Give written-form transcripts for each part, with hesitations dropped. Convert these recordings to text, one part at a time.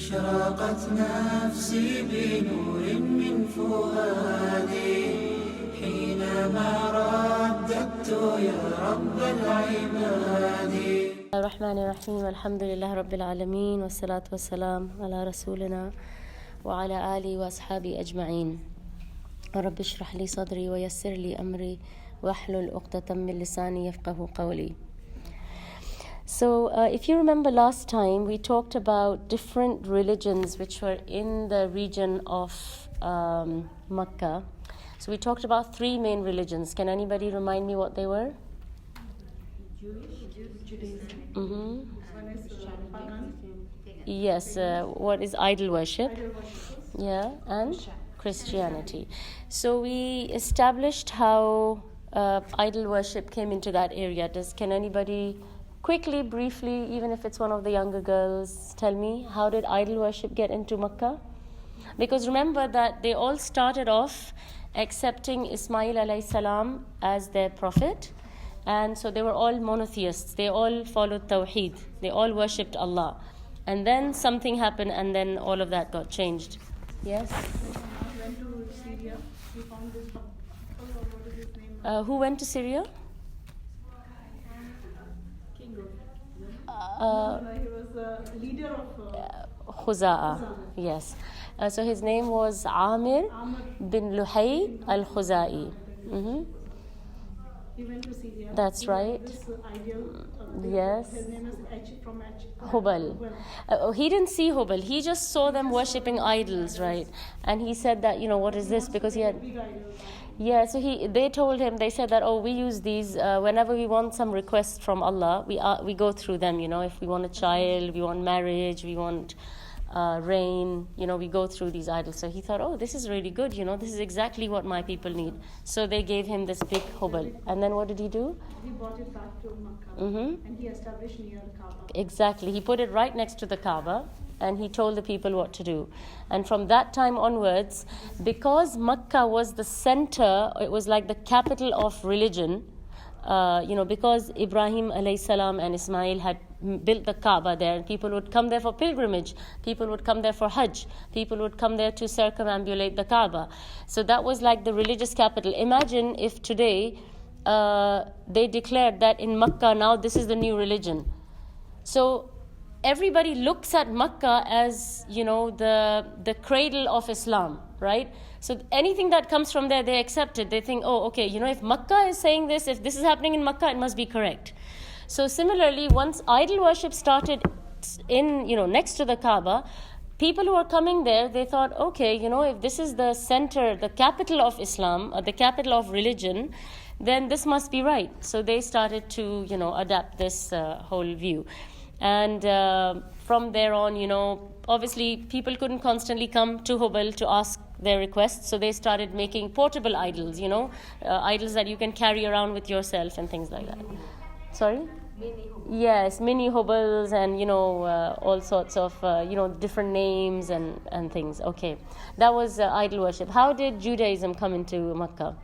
أشرقت نفسي بنور من فؤادي حينما رددت يا رب العباد. الرحمن الرحيم الحمد لله رب العالمين والصلاة والسلام على رسولنا وعلى آله وأصحابه أجمعين. رب اشرح لي صدري ويسر لي أمري واحلل عقدة من لساني يفقهوا قولي. So if you remember last time, we talked about different religions which were in the region of Makkah. So we talked about three main religions. Can anybody remind me what they were? Judaism. Mm-hmm. One is pagan. Yes, what is idol worship? Idol worship. Yeah, and Christianity. So we established how idol worship came into that area. Can anybody quickly, briefly, even if it's one of the younger girls, tell me, how did idol worship get into Makkah? Because remember that they all started off accepting Ismail alayhi salam as their prophet, and so they were all monotheists. They all followed Tawheed. They all worshipped Allah. And then something happened, and then all of that got changed. Yes? Went to Syria. We found this couple, what is his name? Who went to Syria? King of. He was the leader of Khuza'a. Yes. So his name was Amir bin Luhay al-Khuzai. Mm-hmm. He went to Syria. That's right. This ideal. Yes. His name is from Hubal. He didn't see Hubal. He just saw them worshipping idols, right? And he said that, what is this? Because he had... Big idol. Yeah, so they told him, they said that, we use these, whenever we want some requests from Allah, we go through them, if we want a child, we want marriage, we want rain, we go through these idols. So he thought, this is really good, this is exactly what my people need. So they gave him this big hubal. And then what did he do? He brought it back to Makkah. Mm-hmm. And he established near the Kaaba. Exactly. He put it right next to the Kaaba, and he told the people what to do. And from that time onwards, because Makkah was the center, it was like the capital of religion, because Ibrahim alayhi salam and Ismail had built the Kaaba there, and people would come there for pilgrimage, people would come there for Hajj, people would come there to circumambulate the Kaaba. So that was like the religious capital. Imagine if today they declared that in Makkah now this is the new religion. So everybody looks at Makkah as, the cradle of Islam, right? So anything that comes from there, they accept it. They think, if Makkah is saying this, if this is happening in Makkah, it must be correct. So similarly, once idol worship started in, next to the Kaaba, people who are coming there, they thought, if this is the center, the capital of Islam, or the capital of religion, then this must be right. So they started to, adapt this whole view. And from there on, obviously people couldn't constantly come to Hubal to ask their requests, so they started making portable idols, idols that you can carry around with yourself and things like that. Sorry? Mini Hubal. Yes, mini Hubals and, all sorts of, different names and things. Okay, that was idol worship. How did Judaism come into Makkah?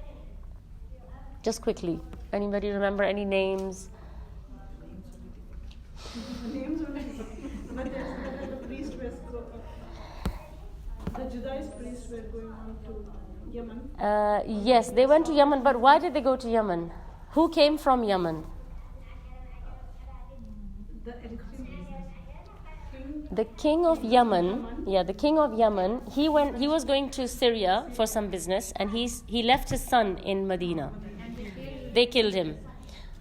Just quickly. Anybody remember any names? Names were but the priest was the Judaist priests were going on to Yemen. Yes, they went to Yemen, but why did they go to Yemen? Who came from Yemen? The king of Yemen, the king of Yemen, he was going to Syria for some business, and he left his son in Medina. They killed him.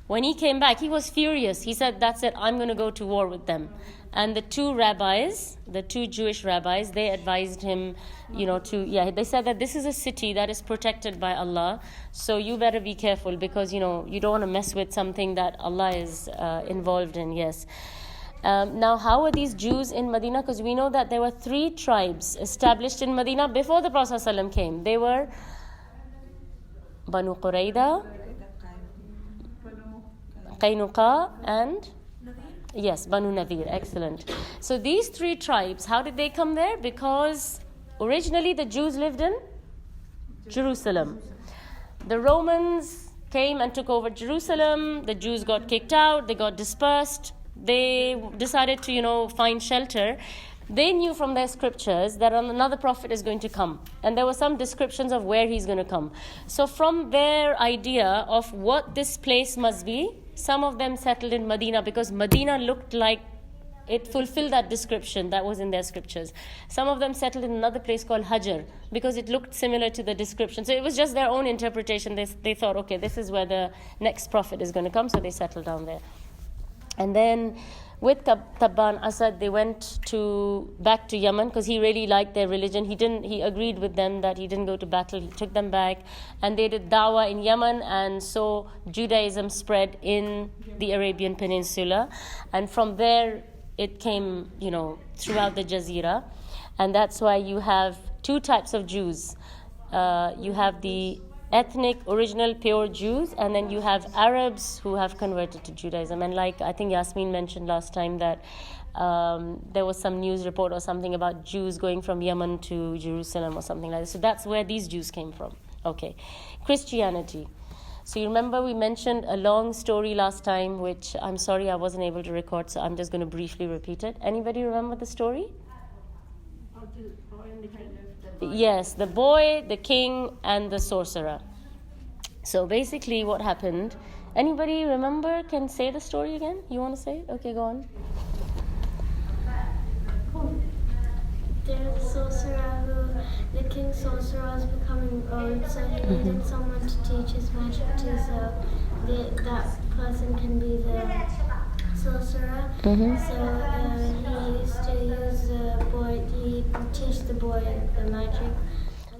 When he came back, he was furious. He said, that's it, I'm going to go to war with them. And the two Jewish rabbis, they advised him, they said that this is a city that is protected by Allah, so you better be careful because, you don't want to mess with something that Allah is involved in, yes. Now, how were these Jews in Medina? Because we know that there were 3 tribes established in Medina before the Prophet ﷺ came. They were Banu Qurayda, Qaynuqa, and yes, Banu Nadir. Excellent. So these 3 tribes, how did they come there? Because originally the Jews lived in Jerusalem. The Romans came and took over Jerusalem. The Jews got kicked out. They got dispersed. They decided to, find shelter they knew from their scriptures that another prophet is going to come. And there were some descriptions of where he's going to come. So from their idea of what this place must be, some of them settled in Medina because Medina looked like it fulfilled that description that was in their scriptures. Some of them settled in another place called Hajar because it looked similar to the description. So it was just their own interpretation. They thought, okay, this is where the next prophet is going to come, so they settled down there. And then with Tabban Asad, they went back to Yemen because he really liked their religion. He agreed with them that he didn't go to battle. He took them back, and they did dawah in Yemen, and so Judaism spread in the Arabian Peninsula. And from there, it came, throughout the Jazeera. And that's why you have two types of Jews. You have the ethnic, original, pure Jews, and then you have Arabs who have converted to Judaism. And like I think Yasmin mentioned last time that there was some news report or something about Jews going from Yemen to Jerusalem or something like that. So that's where these Jews came from. Okay. Christianity. So you remember we mentioned a long story last time, which I'm sorry I wasn't able to record, so I'm just going to briefly repeat it. Anybody remember the story? Yes, the boy, the king, and the sorcerer. So basically what happened, anybody remember, can say the story again? You want to say? Okay, go on. There's a sorcerer the king's sorcerer was becoming old, so he needed someone to teach his magic to, so that person can be the sorcerer. So he used to use the boy, he teach the boy the magic.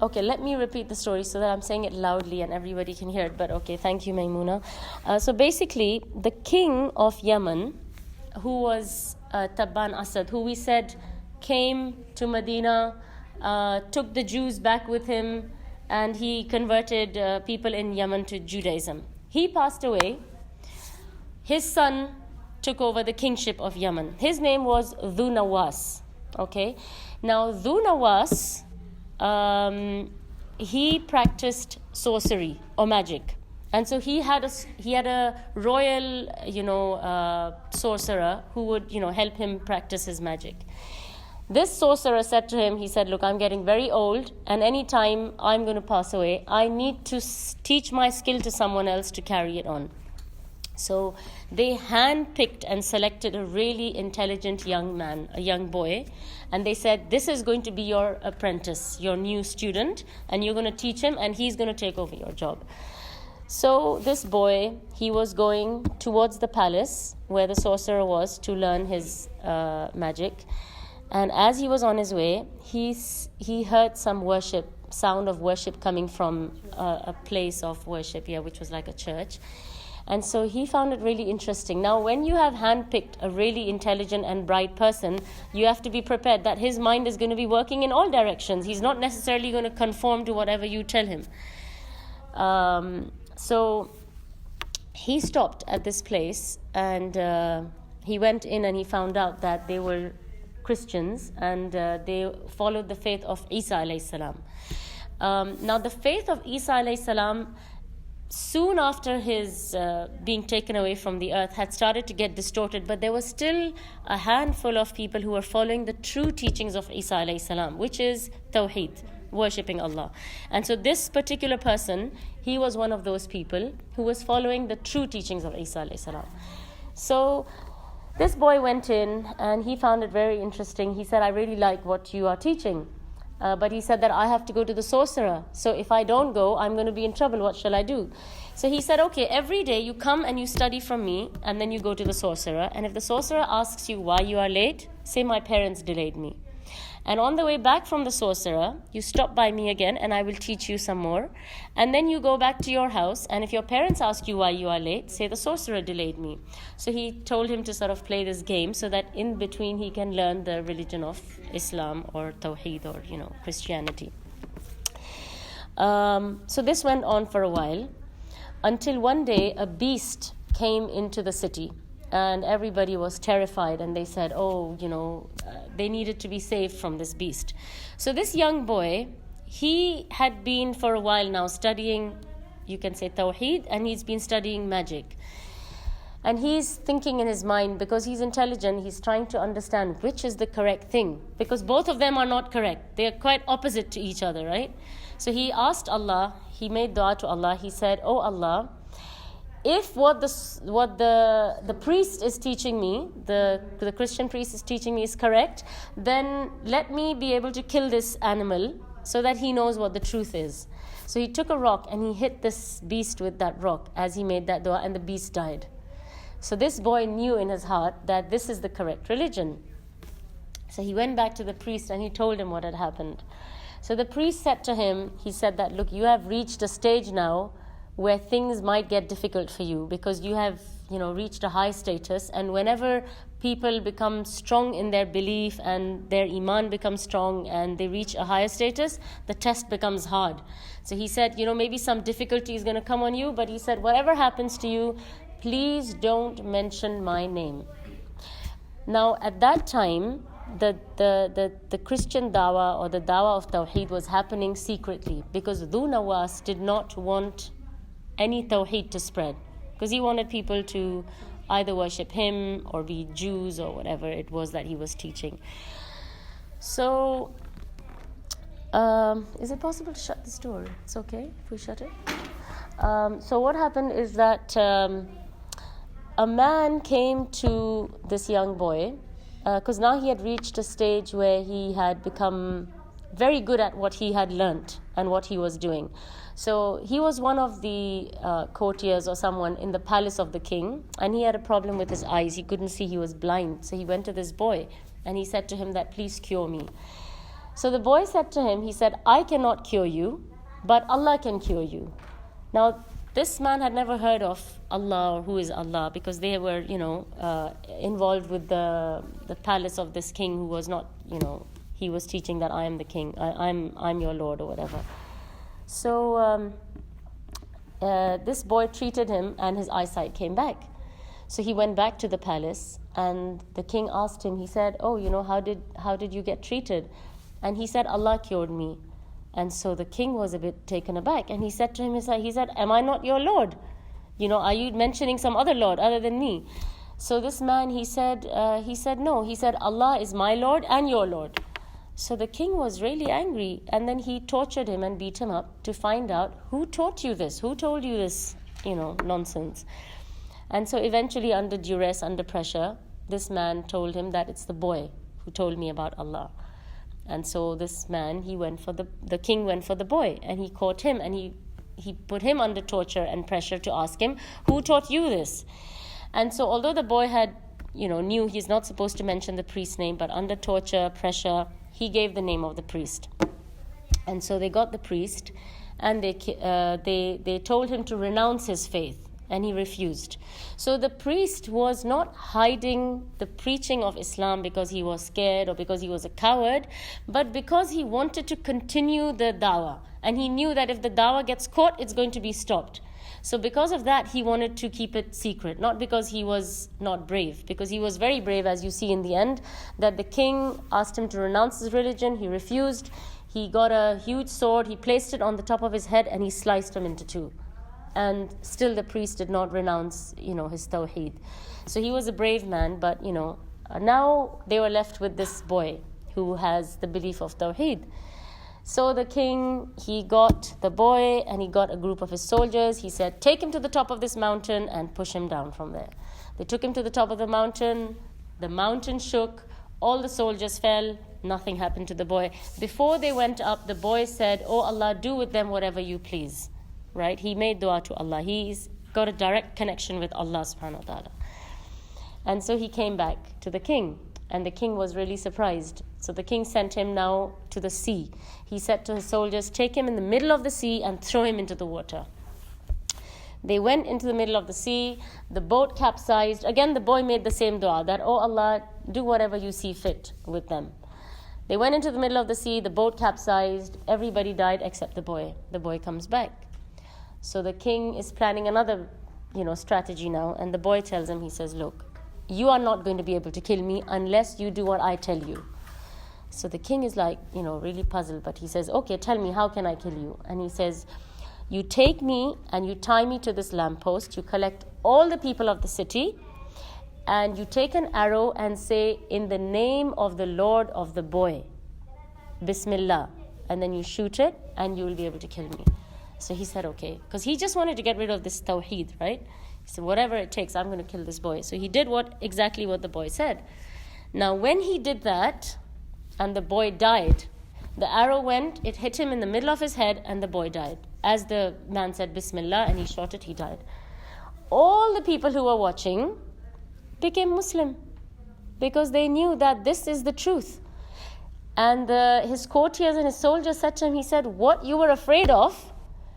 Okay, let me repeat the story so that I'm saying it loudly and everybody can hear it. But okay, thank you, Maimuna. So basically, the king of Yemen, who was Tabban Asad, who we said came to Medina, took the Jews back with him, and he converted people in Yemen to Judaism. He passed away. His son took over the kingship of Yemen. His name was Dhu Nawas. Okay, now Dhu Nawas, he practiced sorcery or magic, and so he had a royal, sorcerer who would, help him practice his magic. This sorcerer said to him, he said, look, I'm getting very old, and any time I'm going to pass away, I need to teach my skill to someone else to carry it on. So they handpicked and selected a really intelligent young man, a young boy, and they said, this is going to be your apprentice, your new student, and you're going to teach him, and he's going to take over your job. So this boy, he was going towards the palace where the sorcerer was to learn his magic. And as he was on his way, he heard some sound of worship coming from a place of worship, which was like a church. And so he found it really interesting. Now, when you have handpicked a really intelligent and bright person, you have to be prepared that his mind is going to be working in all directions. He's not necessarily going to conform to whatever you tell him. So he stopped at this place, and he went in and he found out that they were Christians, and they followed the faith of Isa alayhi salam. Now the faith of Isa alayhi salam, soon after his being taken away from the earth, had started to get distorted, but there was still a handful of people who were following the true teachings of Isa alayhi salam, which is Tawheed, worshipping Allah. And so this particular person, he was one of those people who was following the true teachings of Isa alayhi salam. So this boy went in and he found it very interesting. He said, I really like what you are teaching. But he said that I have to go to the sorcerer. So if I don't go, I'm going to be in trouble. What shall I do? So he said, okay, every day you come and you study from me, and then you go to the sorcerer. And if the sorcerer asks you why you are late, say my parents delayed me. And on the way back from the sorcerer, you stop by me again and I will teach you some more. And then you go back to your house, and if your parents ask you why you are late, say the sorcerer delayed me. So he told him to sort of play this game so that in between he can learn the religion of Islam or Tawheed or, Christianity. So this went on for a while until one day a beast came into the city. And everybody was terrified, and they said, they needed to be saved from this beast. So this young boy, he had been for a while now studying, you can say Tawheed, and he's been studying magic. And he's thinking in his mind, because he's intelligent, he's trying to understand which is the correct thing. Because both of them are not correct. They are quite opposite to each other, right? So he asked Allah, he made dua to Allah. He said, "Oh Allah, if what the priest is teaching me, the Christian priest is teaching me is correct, then let me be able to kill this animal so that he knows what the truth is." So he took a rock and he hit this beast with that rock as he made that dua, and the beast died. So this boy knew in his heart that this is the correct religion. So he went back to the priest and he told him what had happened. So the priest said to him, he said that, "Look, you have reached a stage now where things might get difficult for you, because you have, reached a high status, and whenever people become strong in their belief and their iman becomes strong and they reach a higher status, the test becomes hard." So he said, maybe some difficulty is going to come on you, but he said, whatever happens to you, please don't mention my name. Now, at that time, the Christian dawah, or the dawah of Tawheed, was happening secretly, because Dhu Nawas did not want any Tawheed to spread, because he wanted people to either worship him or be Jews or whatever it was that he was teaching. So, is it possible to shut this door? It's okay if we shut it? So what happened is that a man came to this young boy, because now he had reached a stage where he had become very good at what he had learnt and what he was doing. So he was one of the courtiers or someone in the palace of the king, and he had a problem with his eyes. He couldn't see, he was blind. So he went to this boy and he said to him that, "Please cure me." So the boy said to him, he said, "I cannot cure you, but Allah can cure you." Now, this man had never heard of Allah or who is Allah, because they were, involved with the palace of this king who was not, he was teaching that I am the king, I'm your Lord or whatever. So this boy treated him and his eyesight came back. So he went back to the palace and the king asked him, he said, "Oh, how did you get treated?" And he said, "Allah cured me." And so the king was a bit taken aback, and he said to him, he said, "Am I not your Lord? Are you mentioning some other Lord other than me?" So this man, he said, "No." He said, "Allah is my Lord and your Lord." So the king was really angry, and then he tortured him and beat him up to find out who taught you this, who told you this, nonsense. And so eventually, under duress, under pressure, this man told him that it's the boy who told me about Allah. And so this man, the king went for the boy, and he caught him, and he put him under torture and pressure to ask him, "Who taught you this?" And so although the boy had, knew he's not supposed to mention the priest's name, but under torture, pressure, he gave the name of the priest. And so they got the priest, and they told him to renounce his faith, and he refused. So the priest was not hiding the preaching of Islam because he was scared or because he was a coward, but because he wanted to continue the dawah. And he knew that if the dawah gets caught, it's going to be stopped. So because of that, he wanted to keep it secret, not because he was not brave, because he was very brave, as you see in the end, that the king asked him to renounce his religion. He refused. He got a huge sword, he placed it on the top of his head, and he sliced him into two. And still the priest did not renounce, his tawheed. So he was a brave man, but, now they were left with this boy who has the belief of tawheed. So the king, he got the boy and he got a group of his soldiers. He said, "Take him to the top of this mountain and push him down from there." They took him to the top of the mountain shook, all the soldiers fell, nothing happened to the boy. Before they went up, the boy said, "Oh Allah, do with them whatever you please." Right? He made dua to Allah. He's got a direct connection with Allah subhanahu wa ta'ala. And so he came back to the king, and the king was really surprised. So the king sent him now to the sea. He said to his soldiers, "Take him in the middle of the sea and throw him into the water." They went into the middle of the sea. The boat capsized. Again, the boy made the same dua that, "Oh Allah, do whatever you see fit with them." They went into the middle of the sea. The boat capsized. Everybody died except the boy. The boy comes back. So the king is planning another, strategy now. And the boy tells him, he says, "Look, you are not going to be able to kill me unless you do what I tell you." So the king is like, really puzzled. But he says, "Okay, tell me, how can I kill you?" And he says, "You take me and you tie me to this lamppost. You collect all the people of the city, and you take an arrow and say, in the name of the Lord of the boy, Bismillah, and then you shoot it and you will be able to kill me. So he said, okay, because he just wanted to get rid of this tawheed, right? He said, whatever it takes, I'm going to kill this boy. So he did exactly what the boy said. Now when he did that and the boy died, the arrow went, it hit him in the middle of his head, and the boy died. As the man said Bismillah and he shot it, he died. All the people who were watching became Muslim because they knew that this is the truth. And his courtiers and his soldiers said to him, he said, what you were afraid of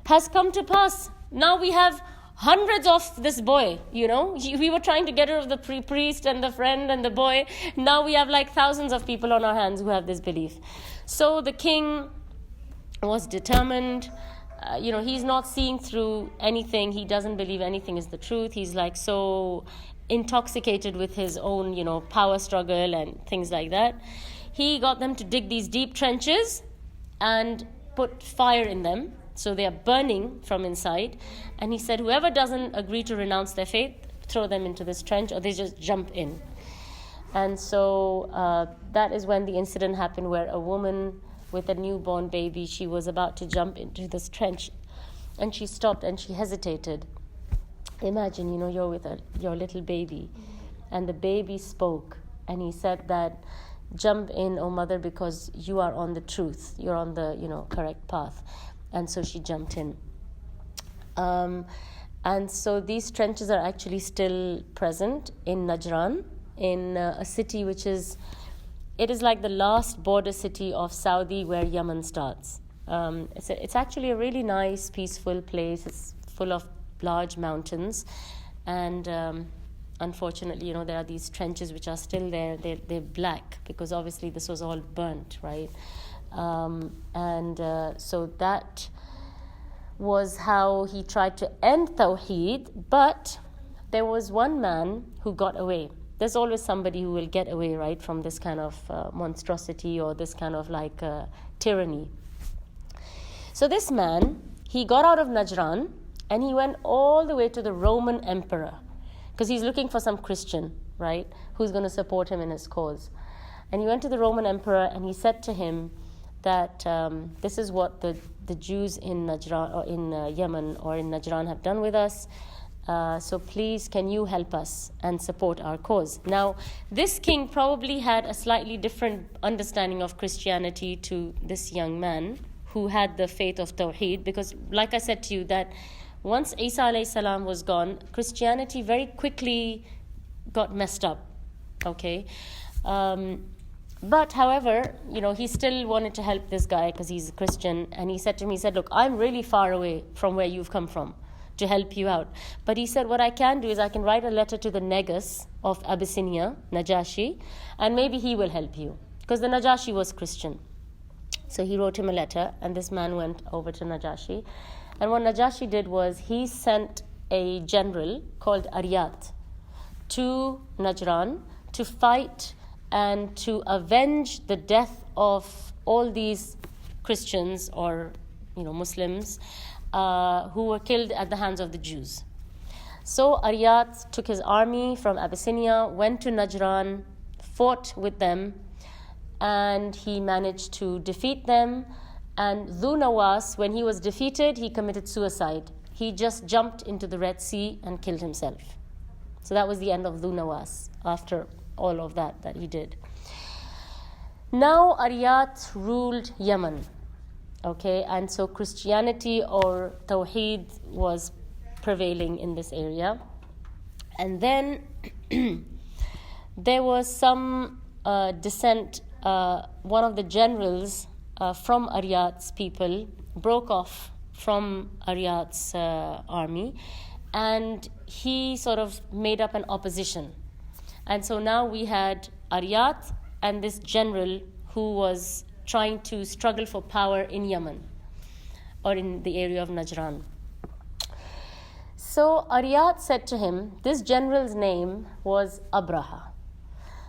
has come to pass. Now we have hundreds of this boy, We were trying to get rid of the priest and the friend and the boy. Now we have like thousands of people on our hands who have this belief. So the king was determined. He's not seeing through anything. He doesn't believe anything is the truth. He's like so intoxicated with his own, power struggle and things like that. He got them to dig these deep trenches and put fire in them. So they are burning from inside. And he said, whoever doesn't agree to renounce their faith, throw them into this trench, or they just jump in. And so that is when the incident happened where a woman with a newborn baby, she was about to jump into this trench. And she stopped and she hesitated. Imagine, you're with your little baby. And the baby spoke. And he said that, jump in, O mother, because you are on the truth. You're on the, correct path. And so she jumped in. And so these trenches are actually still present in Najran, in a city which is like the last border city of Saudi where Yemen starts. It's actually a really nice, peaceful place. It's full of large mountains. And unfortunately, there are these trenches which are still there. They're black because obviously this was all burnt, right? So that was how he tried to end Tawheed, but there was one man who got away. There's always somebody who will get away, right, from this kind of monstrosity or this kind of tyranny. So this man, he got out of Najran and he went all the way to the Roman emperor because he's looking for some Christian, right, who's going to support him in his cause. And he went to the Roman emperor and he said to him that this is what the Jews in Najran or in Yemen or in Najran have done with us. So please, can you help us and support our cause? Now, this king probably had a slightly different understanding of Christianity to this young man who had the faith of Tawheed, because like I said to you that once Isa alayhi salam was gone, Christianity very quickly got messed up, okay? But however, he still wanted to help this guy because he's a Christian, and he said to me, look, I'm really far away from where you've come from to help you out. But he said, what I can do is I can write a letter to the Negus of Abyssinia, Najashi, and maybe he will help you. Because the Najashi was Christian. So he wrote him a letter, and this man went over to Najashi. And what Najashi did was he sent a general called Aryat to Najran to fight and to avenge the death of all these Christians or Muslims who were killed at the hands of the Jews. So Aryat took his army from Abyssinia, went to Najran, fought with them, and he managed to defeat them. And Dhu Nawas, when he was defeated, he committed suicide. He just jumped into the Red Sea and killed himself. So that was the end of Dhu Nawas after all of that he did. Now Aryat ruled Yemen. Okay, and so Christianity or Tawheed was prevailing in this area. And then there was some dissent. One of the generals from Aryat's people broke off from Aryat's army, and he sort of made up an opposition. And so now we had Aryat and this general who was trying to struggle for power in Yemen or in the area of Najran. So Aryat said to him, this general's name was Abraha.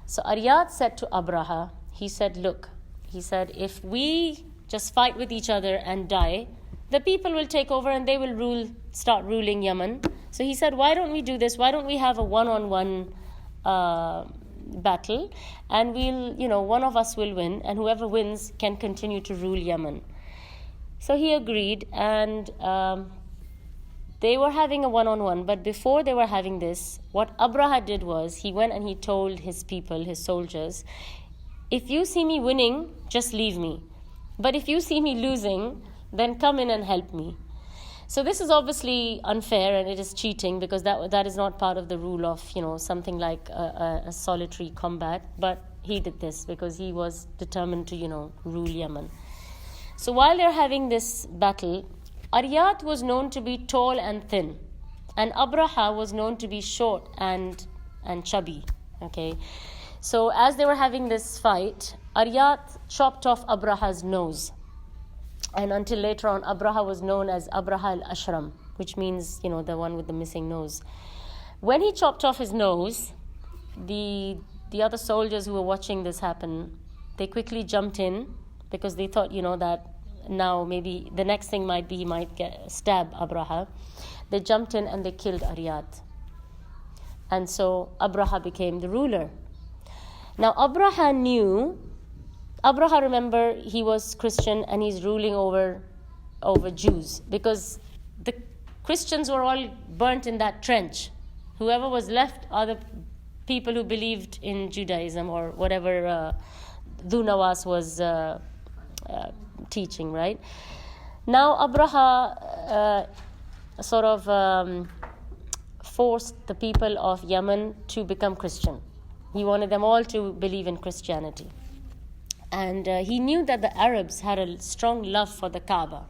So Aryat said to Abraha, he said, look, he said, if we just fight with each other and die, the people will take over and they will start ruling Yemen. So he said, why don't we do this? Why don't we have a one-on-one battle, and one of us will win, and whoever wins can continue to rule Yemen. So he agreed, and they were having a one-on-one. But before they were having this, what Abraha did was, he went and he told his people, his soldiers, if you see me winning, just leave me. But if you see me losing, then come in and help me. So this is obviously unfair, and it is cheating, because that is not part of the rule of something like a solitary combat. But he did this because he was determined to rule Yemen. So while they're having this battle, Aryat was known to be tall and thin, and Abraha was known to be short and chubby. Okay, so as they were having this fight, Aryat chopped off Abraha's nose. And until later on, Abraha was known as Abraha al-Ashram, which means, the one with the missing nose. When he chopped off his nose, the other soldiers who were watching this happen, they quickly jumped in, because they thought, that now maybe the next thing might be he might stab Abraha. They jumped in and they killed Aryat. And so Abraha became the ruler. Now Abraha, remember, he was Christian, and he's ruling over Jews, because the Christians were all burnt in that trench. Whoever was left are the people who believed in Judaism or whatever Dhu Nawas was teaching, right? Now Abraha forced the people of Yemen to become Christian. He wanted them all to believe in Christianity. And he knew that the Arabs had a strong love for the Kaaba.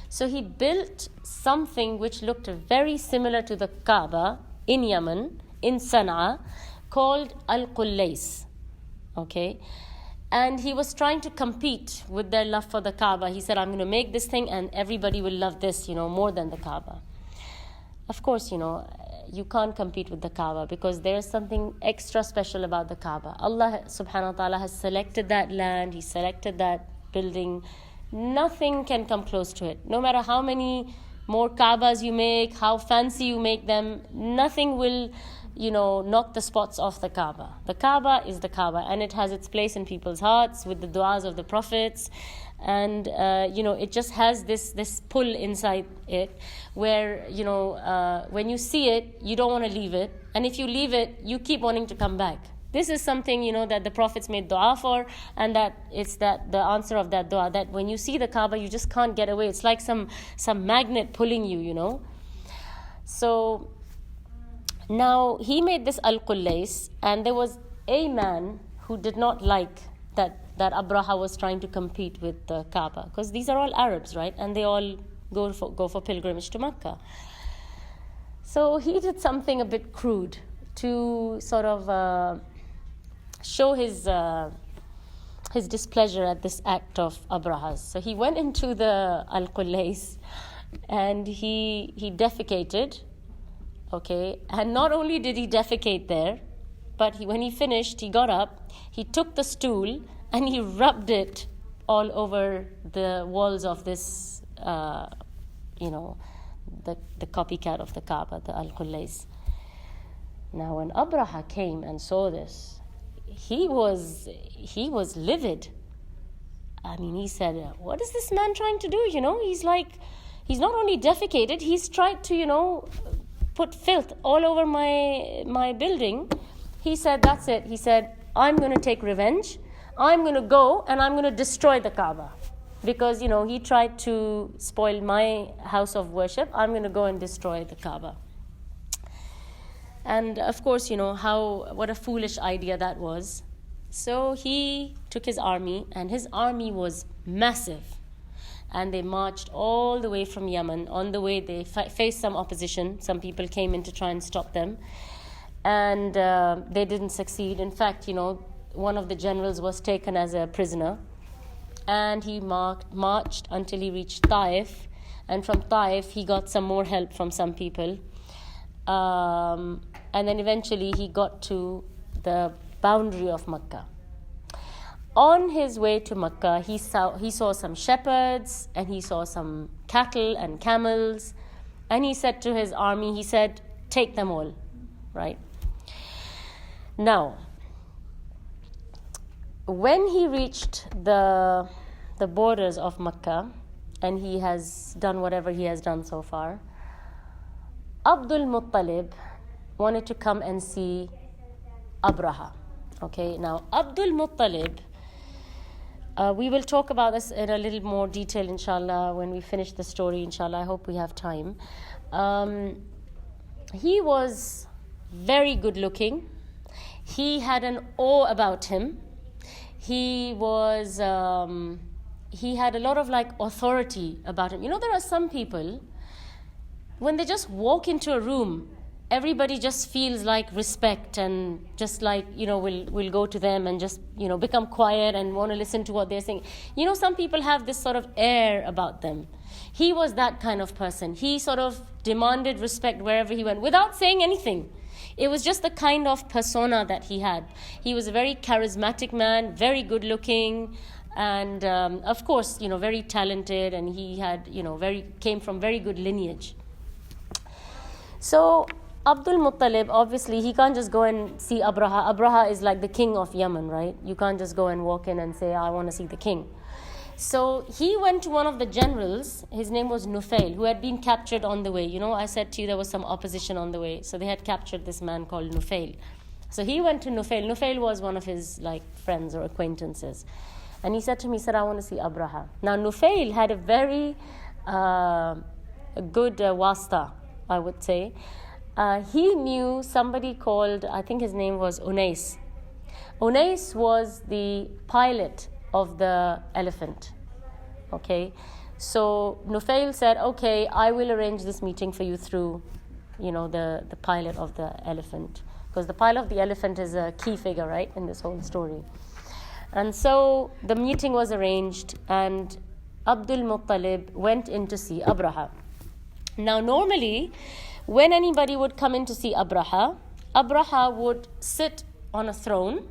So he built something which looked very similar to the Kaaba in Yemen, in Sana'a, called Al-Qullays. Okay? And he was trying to compete with their love for the Kaaba. He said, I'm going to make this thing and everybody will love this, more than the Kaaba. Of course, you can't compete with the Kaaba, because there's something extra special about the Kaaba. Allah subhanahu wa ta'ala has selected that land, He selected that building. Nothing can come close to it. No matter how many more Kaabas you make, how fancy you make them, nothing will, knock the spots off the Kaaba. The Kaaba is the Kaaba, and it has its place in people's hearts with the du'as of the prophets. And, it just has this pull inside it where, when you see it, you don't want to leave it. And if you leave it, you keep wanting to come back. This is something, that the prophets made dua for, and that it's the answer of that dua, that when you see the Kaaba, you just can't get away. It's like some magnet pulling you, So now he made this Al-Qullays, and there was a man who did not like that Abraha was trying to compete with the Kaaba, because these are all Arabs, right? And they all go for pilgrimage to Mecca. So he did something a bit crude to sort of show his displeasure at this act of Abraha's. So he went into the Al-Qullays and he defecated, okay? And not only did he defecate there, but when he finished, he got up, he took the stool and he rubbed it all over the walls of this, the copycat of the Kaaba, the Al-Qullays. Now when Abraha came and saw this, he was livid. I mean, he said, what is this man trying to do? He's not only defecated, he's tried to, put filth all over my building. He said, that's it. He said, I'm going to take revenge. I'm going to go and I'm going to destroy the Kaaba. Because, he tried to spoil my house of worship. I'm going to go and destroy the Kaaba. And of course, what a foolish idea that was. So he took his army, and his army was massive. And they marched all the way from Yemen. On the way, they faced some opposition. Some people came in to try and stop them. And they didn't succeed. In fact, one of the generals was taken as a prisoner. And he marched until he reached Taif. And from Taif, he got some more help from some people. And then eventually he got to the boundary of Mecca. On his way to Mecca, he saw some shepherds, and he saw some cattle and camels, And he said to his army, he said, take them all, right? Now, when he reached the borders of Mecca, and he has done whatever he has done so far, Abdul Muttalib wanted to come and see Abraha. Okay, now Abdul Muttalib, we will talk about this in a little more detail, inshallah, when we finish the story, inshallah. I hope we have time. He was very good looking. He had an awe about him. He was, he had a lot of like authority about him. You know, there are some people, when they just walk into a room, everybody just feels like respect and just like, you know, will go to them and just, you know, become quiet and want to listen to what they're saying. You know, some people have this sort of air about them. He was that kind of person. He sort of demanded respect wherever he went without saying anything. It was just the kind of persona that he had. He was a very charismatic man, very good looking, and of course, you know, very talented, and he had, you know, came from very good lineage. So Abdul Muttalib, obviously, he can't just go and see Abraha. Abraha is like the king of Yemen, right? You can't just go and walk in and say, I want to see the king. So he went to one of the generals, his name was Nufail, who had been captured on the way. You know, I said to you there was some opposition on the way. So they had captured this man called Nufail. So he went to Nufail. Nufail was one of his like friends or acquaintances. And he said to me, he said, I want to see Abraha. Now Nufail had a very good wasta, I would say. He knew somebody called, I think his name was Unais. Unais was the pilot of the elephant. Okay, so Nufail said, okay, I will arrange this meeting for you through, you know, the pilot of the elephant, because the pilot of the elephant is a key figure, right, in this whole story. And so the meeting was arranged, and Abdul Muttalib went in to see Abraha. Now normally, when anybody would come in to see Abraha, Abraha would sit on a throne,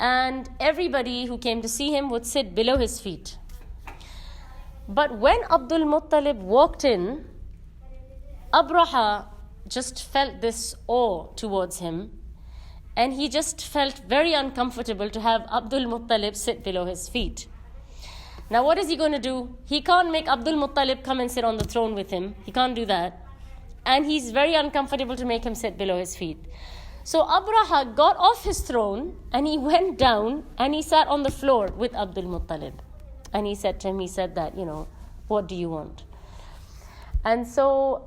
and everybody who came to see him would sit below his feet. But when Abdul Muttalib walked in, Abraha just felt this awe towards him, and he just felt very uncomfortable to have Abdul Muttalib sit below his feet. Now what is he going to do? He can't make Abdul Muttalib come and sit on the throne with him. He can't do that. And he's very uncomfortable to make him sit below his feet. So Abraha got off his throne and he went down and he sat on the floor with Abdul Muttalib. And he said to him, he said that, you know, what do you want? And so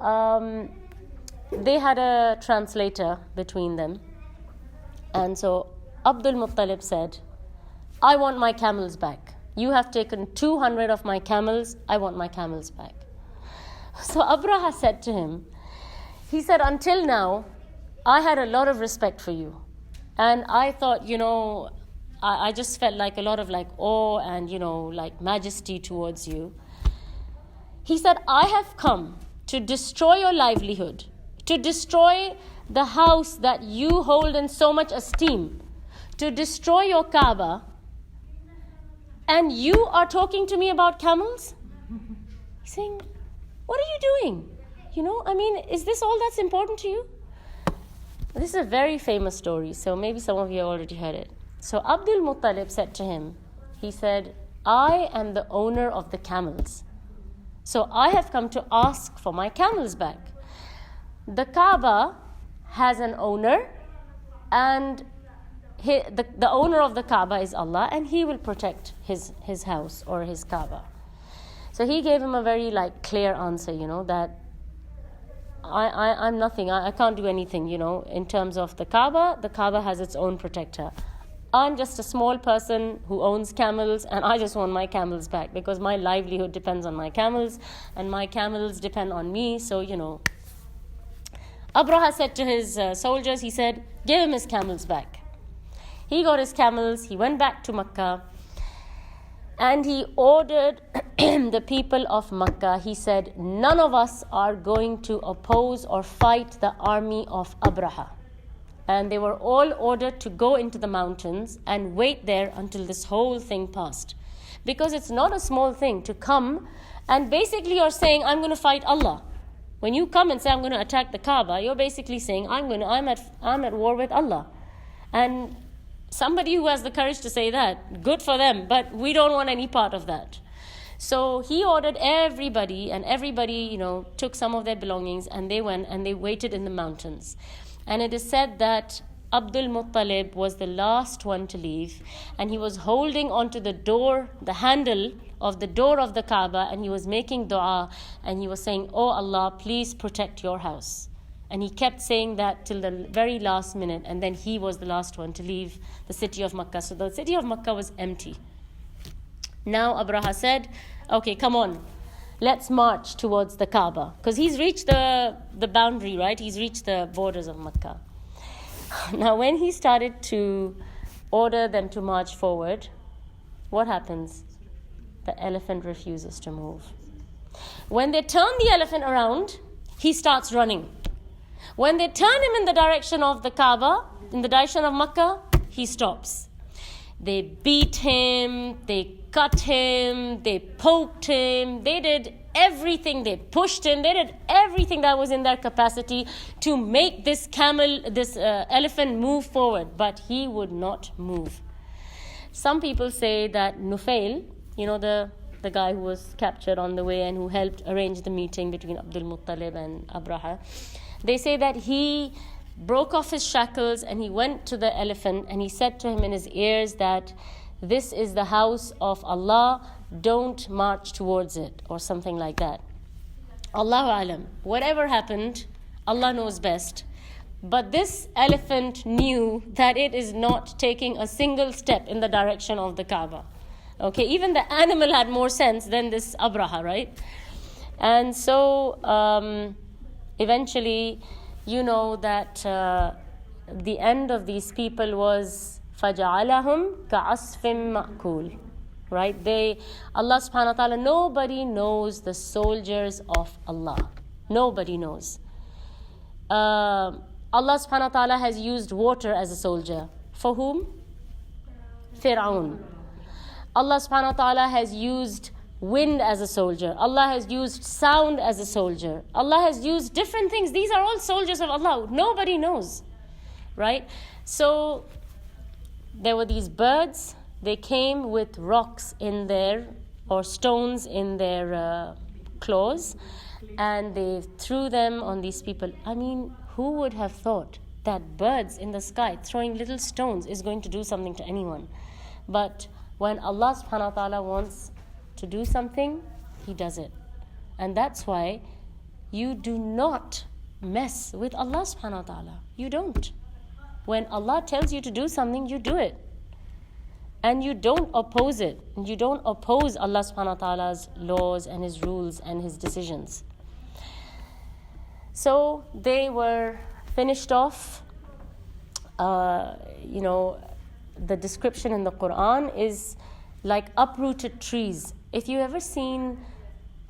they had a translator between them. And so Abdul Muttalib said, I want my camels back. You have taken 200 of my camels. I want my camels back. So Abraha said to him, he said, until now, I had a lot of respect for you. And I thought, you know, I just felt like a lot of like awe and, you know, like majesty towards you. He said, I have come to destroy your livelihood, to destroy the house that you hold in so much esteem, to destroy your Kaaba, and you are talking to me about camels? He's saying, what are you doing? You know, I mean, is this all that's important to you? This is a very famous story, so maybe some of you have already heard it. So Abdul Muttalib said to him, he said, I am the owner of the camels. So I have come to ask for my camels back. The Kaaba has an owner, and the owner of the Kaaba is Allah, and He will protect his house or his Kaaba. So he gave him a very like clear answer, you know, that I'm nothing, I can't do anything, you know, in terms of the Kaaba has its own protector. I'm just a small person who owns camels, and I just want my camels back because my livelihood depends on my camels, and my camels depend on me, so, you know. Abraha said to his soldiers, he said, give him his camels back. He got his camels, he went back to Mecca, and he ordered the people of Mecca, he said, none of us are going to oppose or fight the army of Abraha. And they were all ordered to go into the mountains and wait there until this whole thing passed. Because it's not a small thing to come and basically you're saying, I'm going to fight Allah. When you come and say, I'm going to attack the Kaaba, you're basically saying, I'm at war with Allah. And somebody who has the courage to say that, good for them, but we don't want any part of that. So he ordered everybody, and everybody, took some of their belongings, and they went and they waited in the mountains. And it is said that Abdul Muttalib was the last one to leave, and he was holding onto the handle of the door of the Kaaba, and he was making dua, and he was saying, "Oh Allah, please protect your house." And he kept saying that till the very last minute, and then he was the last one to leave the city of Makkah. So the city of Makkah was empty. Now Abraha said, okay, come on, let's march towards the Kaaba. Because he's reached the boundary, right? He's reached the borders of Makkah. Now when he started to order them to march forward, what happens? The elephant refuses to move. When they turn the elephant around, he starts running. When they turn him in the direction of the Kaaba, in the direction of Makkah, he stops. They beat him, they cut him, they poked him, they did everything, they pushed him, they did everything that was in their capacity to make this elephant move forward, but he would not move. Some people say that Nufail, the guy who was captured on the way and who helped arrange the meeting between Abdul Muttalib and Abraha, they say that he broke off his shackles and he went to the elephant and he said to him in his ears that this is the house of Allah, don't march towards it, or something like that. Allahu alam. Whatever happened, Allah knows best. But this elephant knew that it is not taking a single step in the direction of the Kaaba. Okay, even the animal had more sense than this Abraha, right? And so eventually, that the end of these people was فَجَعَلَهُمْ كَعَصْفٍ مَأْكُولٍ. Right? Allah subhanahu wa ta'ala, nobody knows the soldiers of Allah. Nobody knows. Allah subhanahu wa ta'ala has used water as a soldier. For whom? Fir'aun. Allah subhanahu wa ta'ala has used wind as a soldier. Allah has used sound as a soldier. Allah has used different things. These are all soldiers of Allah. Nobody knows. Right? So there were these birds. They came with rocks in or stones in their claws, and they threw them on these people. I mean, who would have thought that birds in the sky throwing little stones is going to do something to anyone? But when Allah subhanahu wa ta'ala wants to do something, He does it. And that's why you do not mess with Allah subhanahu wa ta'ala. You don't. When Allah tells you to do something, you do it. And you don't oppose it. You don't oppose Allah subhanahu wa ta'ala's laws and His rules and His decisions. So they were finished off. The description in the Quran is like uprooted trees. If you ever seen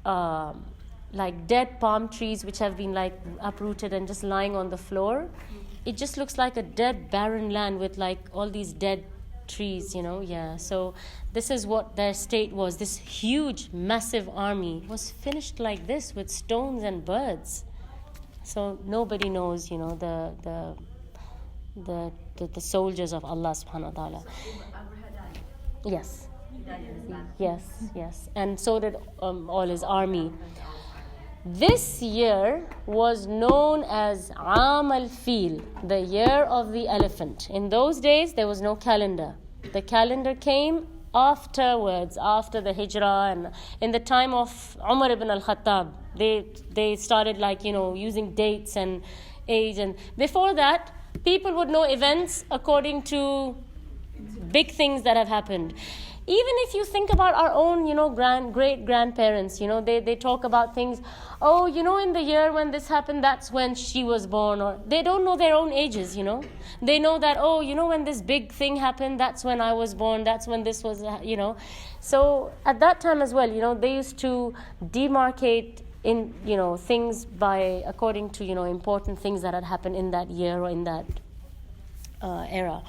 like dead palm trees which have been like uprooted and just lying on the floor, it just looks like a dead barren land with like all these dead trees, yeah. So this is what their state was. This huge, massive army was finished like this with stones and birds. So nobody knows, the soldiers of Allah subhanahu wa ta'ala. Yes. Yes. And so did all his army. This year was known as Aam al-Fil, the year of the elephant. In those days, there was no calendar. The calendar came afterwards, after the Hijrah, and in the time of Umar ibn al-Khattab. They started using dates and age. And before that, people would know events according to big things that have happened. Even if you think about our own, great-grandparents, they talk about things, in the year when this happened, that's when she was born. Or they don't know their own ages, They know that, when this big thing happened, that's when I was born, that's when this was, So at that time as well, they used to demarcate in, things according to, important things that had happened in that year or in that era.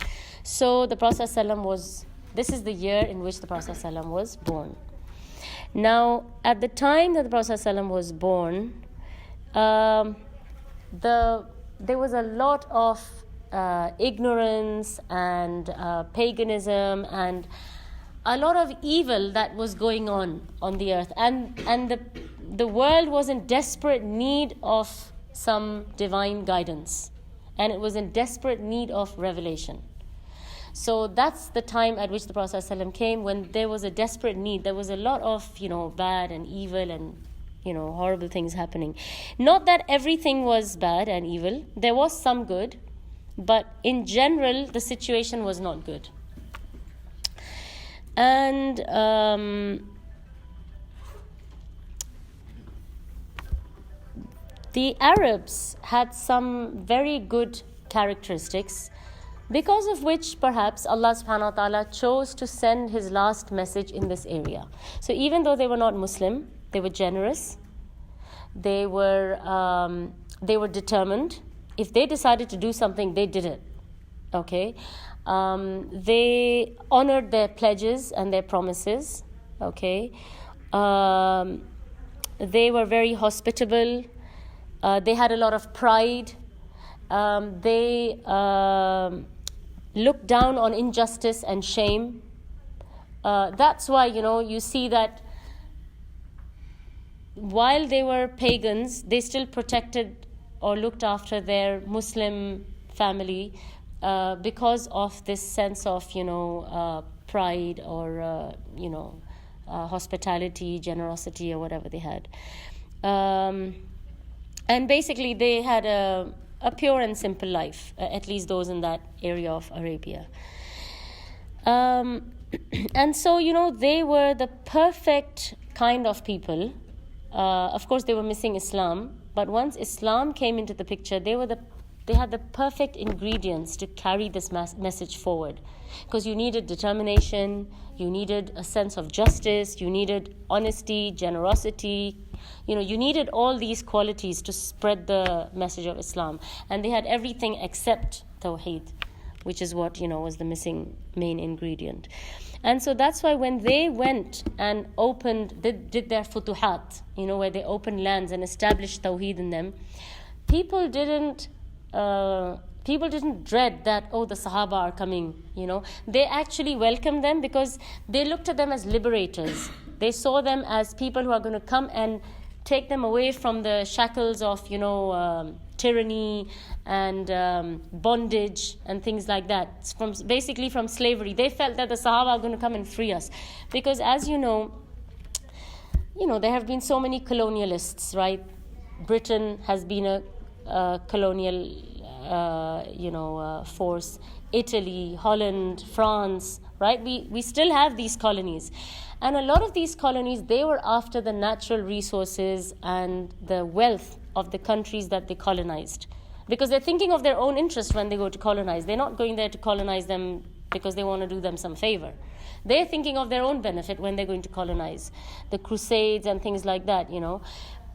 So the Prophet ﷺ this is the year in which the Prophet ﷺ was born. Now, at the time that the Prophet ﷺ was born, there was a lot of ignorance and paganism and a lot of evil that was going on the earth, and the world was in desperate need of some divine guidance, and it was in desperate need of revelation. So that's the time at which the Prophet ﷺ came, when there was a desperate need. There was a lot of, bad and evil and, horrible things happening. Not that everything was bad and evil. There was some good, but in general, the situation was not good. And the Arabs had some very good characteristics, because of which perhaps Allah subhanahu wa ta'ala chose to send his last message in this area. So even though they were not Muslim, they were generous, they were determined. If they decided to do something, they did it. Okay? They honored their pledges and their promises. Okay? They were very hospitable. They had a lot of pride. They looked down on injustice and shame. That's why, you see that while they were pagans, they still protected or looked after their Muslim family because of this sense of, pride or, hospitality, generosity, or whatever they had. And basically, they had a pure and simple life, at least those in that area of Arabia. And so, they were the perfect kind of people. Of course, they were missing Islam, but once Islam came into the picture, they had the perfect ingredients to carry this message forward. Because you needed determination, you needed a sense of justice, you needed honesty, generosity. You needed all these qualities to spread the message of Islam. And they had everything except Tawheed, which is what, was the missing main ingredient. And so that's why when they went and did their futuhat, where they opened lands and established Tawheed in them, people didn't dread that, the Sahaba are coming, They actually welcomed them because they looked at them as liberators. They saw them as people who are going to come and take them away from the shackles of, tyranny and bondage and things like that. Basically from slavery. They felt that the Sahaba are going to come and free us. Because as you know, there have been so many colonialists, right? Britain has been a colonial, force. Italy, Holland, France, right? We still have these colonies. And a lot of these colonies, they were after the natural resources and the wealth of the countries that they colonized. Because they're thinking of their own interest when they go to colonize. They're not going there to colonize them because they want to do them some favor. They're thinking of their own benefit when they're going to colonize. The Crusades and things like that,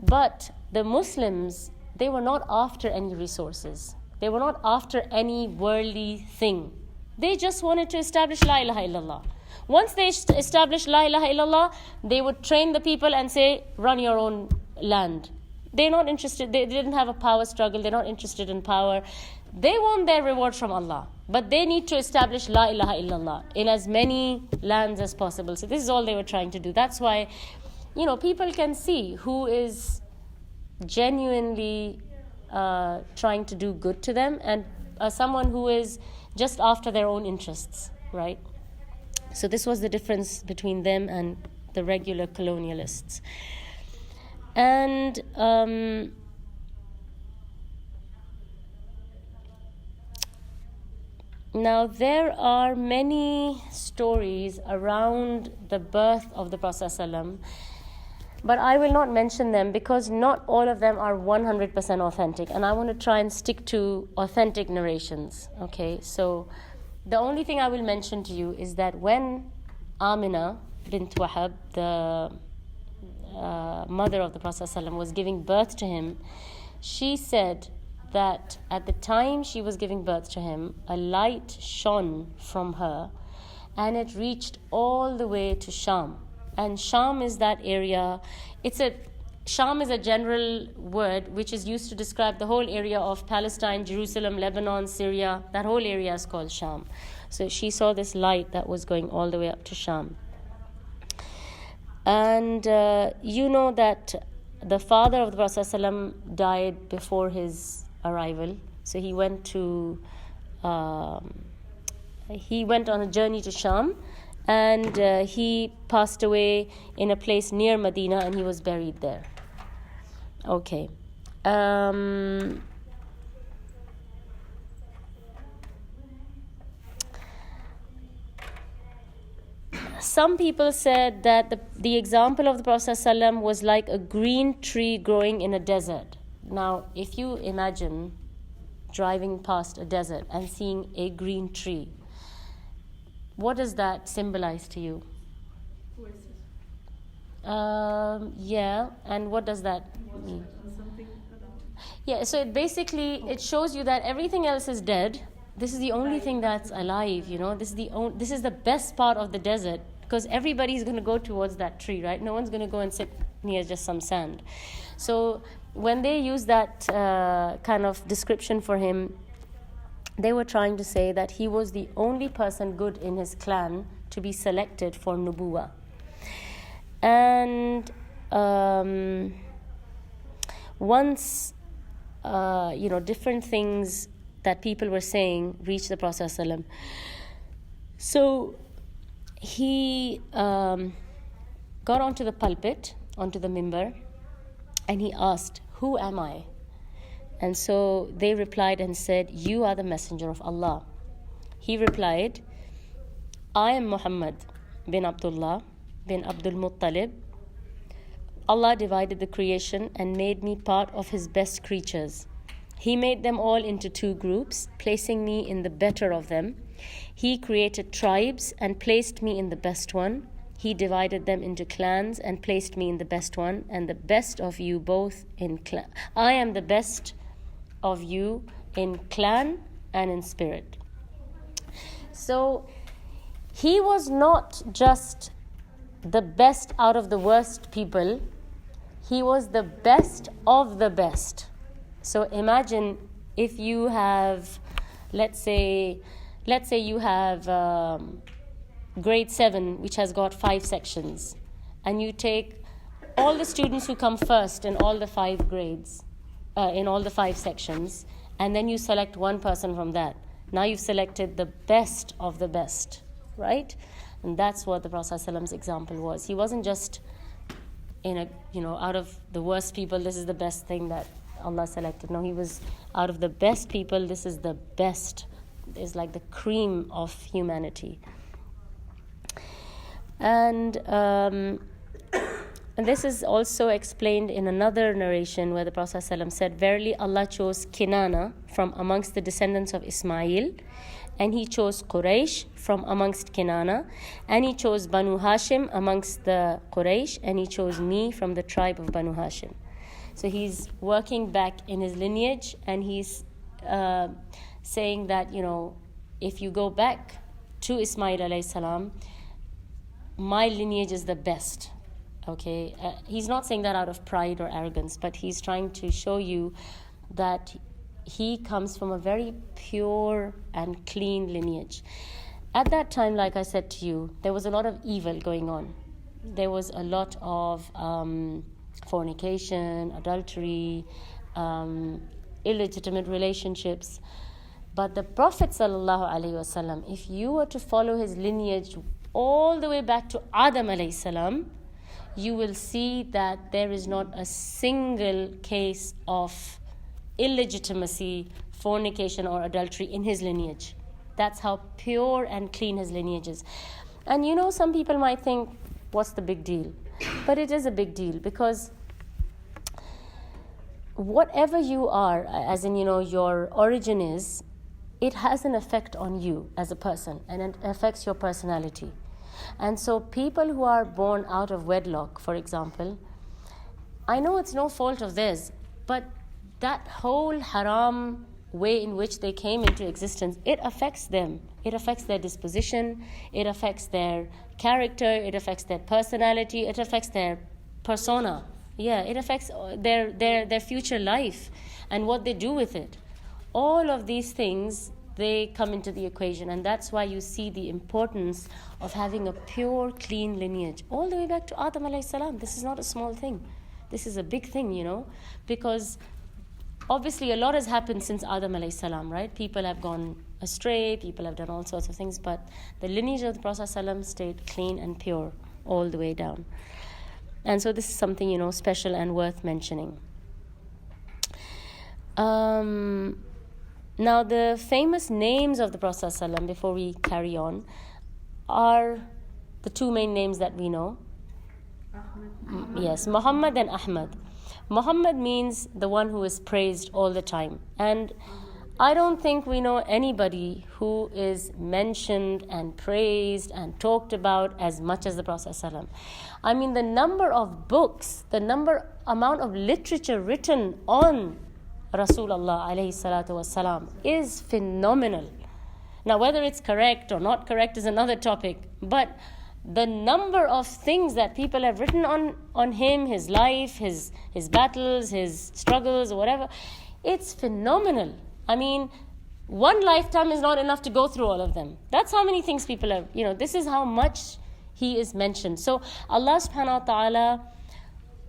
But the Muslims, they were not after any resources. They were not after any worldly thing. They just wanted to establish La ilaha illallah. Once they established La ilaha illallah, they would train the people and say, run your own land. They're not interested. They didn't have a power struggle. They're not interested in power. They want their reward from Allah. But they need to establish La ilaha illallah in as many lands as possible. So this is all they were trying to do. That's why, people can see who is genuinely trying to do good to them and someone who is just after their own interests, right? So this was the difference between them and the regular colonialists. And now there are many stories around the birth of the Prophet ﷺ, but I will not mention them because not all of them are 100% authentic, and I want to try and stick to authentic narrations. Okay, so the only thing I will mention to you is that when Amina bint Wahab, the mother of the Prophet ﷺ, was giving birth to him, she said that at the time she was giving birth to him, a light shone from her and it reached all the way to Sham. And Sham is that area, Sham is a general word which is used to describe the whole area of Palestine, Jerusalem, Lebanon, Syria. That whole area is called Sham. So she saw this light that was going all the way up to Sham. And you know that the father of the Prophet ﷺ died before his arrival. So he went on a journey to Sham, and he passed away in a place near Medina, and he was buried there. Okay. Some people said that the example of the Prophet ﷺ was like a green tree growing in a desert. Now, if you imagine driving past a desert and seeing a green tree, what does that symbolize to you? Yeah, and what does that mean? Yeah, so it shows you that everything else is dead. This is the only thing that's alive, you know. This is the best part of the desert, because everybody's going to go towards that tree, right? No one's going to go and sit near just some sand. So when they use that kind of description for him, they were trying to say that he was the only person good in his clan to be selected for nubuwah. And once, different things that people were saying reached the Prophet ﷺ. So he got onto the pulpit, onto the mimbar, and he asked, "Who am I?" And so they replied and said, "You are the messenger of Allah." He replied, "I am Muhammad bin Abdullah bin Abdul Muttalib. Allah divided the creation and made me part of his best creatures. He made them all into two groups, placing me in the better of them. He created tribes and placed me in the best one. He divided them into clans and placed me in the best one, and the best of you both in clan. I am the best of you in clan and in spirit." So he was not just the best out of the worst people. He was the best of the best. So imagine if you have, let's say you have grade 7, which has got 5 sections, and you take all the students who come first in all the 5 grades, in all the 5 sections, and then you select one person from that. Now you've selected the best of the best, right? And that's what the Prophet ﷺ's example was. He wasn't just out of the worst people, this is the best thing that Allah selected. No, he was out of the best people, this is the best. It's like the cream of humanity. And this is also explained in another narration where the Prophet ﷺ said, "Verily Allah chose Kinana from amongst the descendants of Ismail, and he chose Quraysh from amongst Kinana, and he chose Banu Hashim amongst the Quraysh, and he chose me from the tribe of Banu Hashim." So he's working back in his lineage, and he's saying that, if you go back to Ismail alayhi salam, my lineage is the best. Okay, he's not saying that out of pride or arrogance, but he's trying to show you that he comes from a very pure and clean lineage. At that time, like I said to you, there was a lot of evil going on. There was a lot of fornication, adultery, illegitimate relationships. But the Prophet ﷺ, if you were to follow his lineage all the way back to Adam alayhi salam, you will see that there is not a single case of illegitimacy, fornication, or adultery in his lineage. That's how pure and clean his lineage is. And some people might think, what's the big deal? But it is a big deal, because whatever you are, as in, your origin is, it has an effect on you as a person, and it affects your personality. And so people who are born out of wedlock, for example, I know it's no fault of theirs, but that whole haram way in which they came into existence, it affects them. It affects their disposition, it affects their character, it affects their personality, it affects their persona. Yeah, it affects their future life and what they do with it. All of these things, they come into the equation, and that's why you see the importance of having a pure, clean lineage all the way back to Adam alayhi salam. This is not a small thing. This is a big thing, because obviously a lot has happened since Adam alayhi salam, right? People have gone astray, people have done all sorts of things, but the lineage of the Prophet ﷺ stayed clean and pure all the way down. And so this is something, special and worth mentioning. Now, the famous names of the Prophet ﷺ, before we carry on, are the two main names that we know. Yes, Muhammad and Ahmad. Muhammad means the one who is praised all the time. And I don't think we know anybody who is mentioned and praised and talked about as much as the Prophet ﷺ. I mean, the number of books, amount of literature written on Rasulullah alayhi salatu wasalam is phenomenal. Now, whether it's correct or not correct is another topic, but the number of things that people have written on him, his life, his battles, his struggles, or whatever, it's phenomenal. I mean, one lifetime is not enough to go through all of them. That's how many things people have, this is how much he is mentioned. So Allah subhanahu wa ta'ala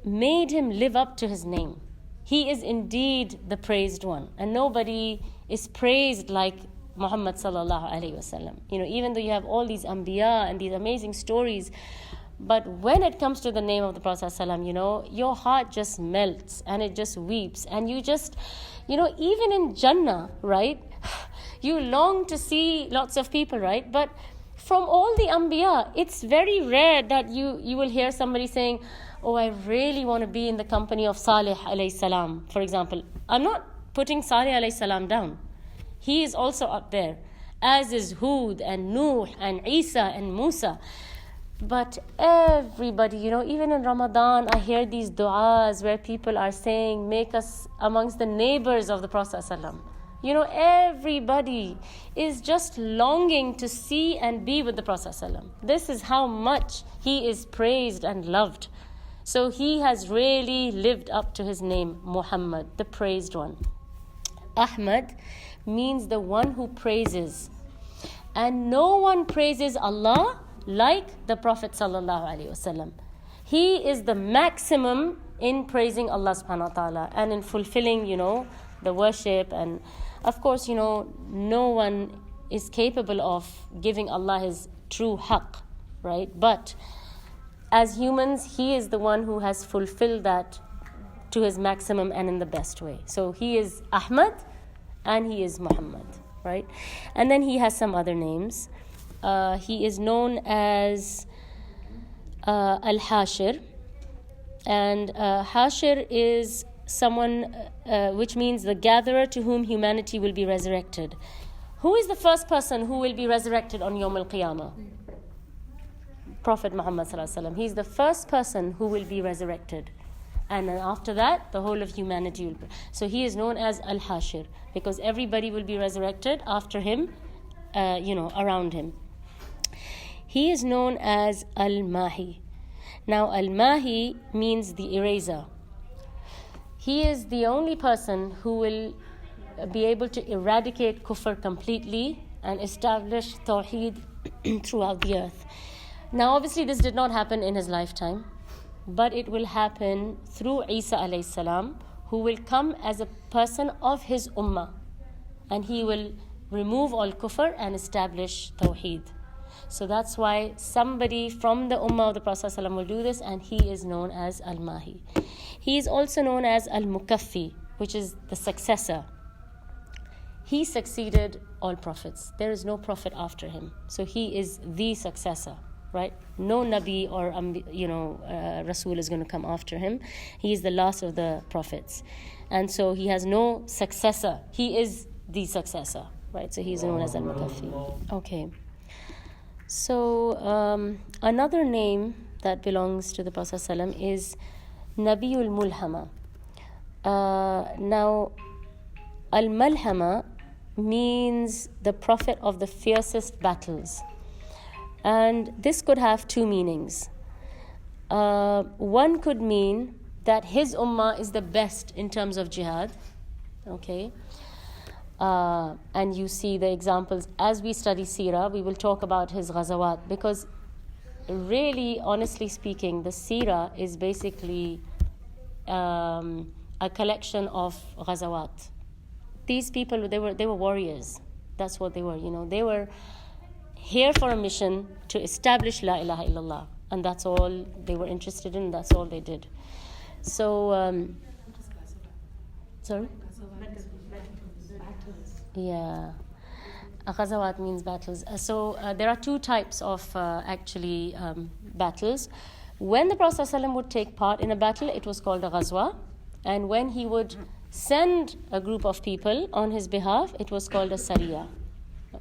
made him live up to his name. He is indeed the praised one, and nobody is praised like Muhammad sallallahu alaihi wasallam. Even though you have all these anbiya and these amazing stories, but when it comes to the name of the Prophet sallallahu alaihi wasallam, your heart just melts and it just weeps, and you just, even in Jannah, right? You long to see lots of people, right? But from all the anbiya, it's very rare that you will hear somebody saying, oh, I really want to be in the company of Salih alayhi salam, for example. I'm not putting Salih alayhi salam down. He is also up there, as is Hud and Nuh and Isa and Musa. But everybody, even in Ramadan, I hear these du'as where people are saying, make us amongst the neighbors of the Prophet ﷺ. Everybody is just longing to see and be with the Prophet ﷺ. This is how much he is praised and loved. So he has really lived up to his name, Muhammad, the praised one. Ahmad means the one who praises. And no one praises Allah like the Prophet sallallahu alaihi wasallam. He is the maximum in praising Allah subhanahu wa ta'ala and in fulfilling, the worship. And of course, no one is capable of giving Allah his true haqq, right? But as humans, he is the one who has fulfilled that to his maximum and in the best way. So he is Ahmad and he is Muhammad, right? And then he has some other names. He is known as Al-Hashir. And Hashir is someone which means the gatherer to whom humanity will be resurrected. Who is the first person who will be resurrected on Yawm al-Qiyamah? Prophet Muhammad sallallahu alaihi wasallam. He's the first person who will be resurrected. And then after that, the whole of humanity will be. So he is known as Al-Hashir because everybody will be resurrected after him, around him. He is known as Al-Mahi. Now, Al-Mahi means the eraser. He is the only person who will be able to eradicate kufr completely and establish tawheed throughout the earth. Now, obviously, this did not happen in his lifetime, but it will happen through Isa alayhi salam, who will come as a person of his ummah, and he will remove all kufr and establish tawheed. So that's why somebody from the ummah of the Prophet ﷺ will do this, and he is known as Al-Mahi. He is also known as Al-Mukaffi, which is the successor. He succeeded all prophets. There is no prophet after him. So he is the successor, right? No Nabi or Rasul is going to come after him. He is the last of the prophets. And so he has no successor. He is the successor, right? So he's known as Al-Mukaffi. Okay. So another name that belongs to the Prophet ﷺ is Nabiyul Mulhama. Now, Al-Malhama means the prophet of the fiercest battles. And this could have two meanings. One could mean that his ummah is the best in terms of jihad. Okay. And you see the examples. As we study Seerah, we will talk about his ghazawat, because really, honestly speaking, the Seerah is basically a collection of ghazawat. These people, they were warriors. That's what they were, They were here for a mission to establish La ilaha illallah. And that's all they were interested in. That's all they did. So, sorry? Yeah. Ghazawat means battles. So there are two types of battles. When the Prophet ﷺ would take part in a battle, it was called a ghazwa. And when he would send a group of people on his behalf, it was called a sariyah.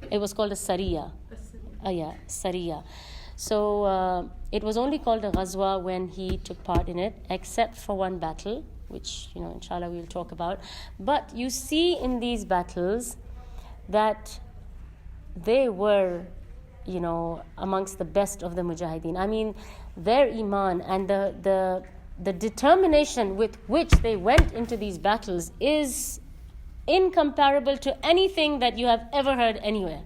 It was called a sariyah. Sariyah. So it was only called a ghazwa when he took part in it, except for one battle, which, inshallah, we'll talk about. But you see in these battles that they were, amongst the best of the mujahideen. I mean, their iman and the determination with which they went into these battles is incomparable to anything that you have ever heard anywhere.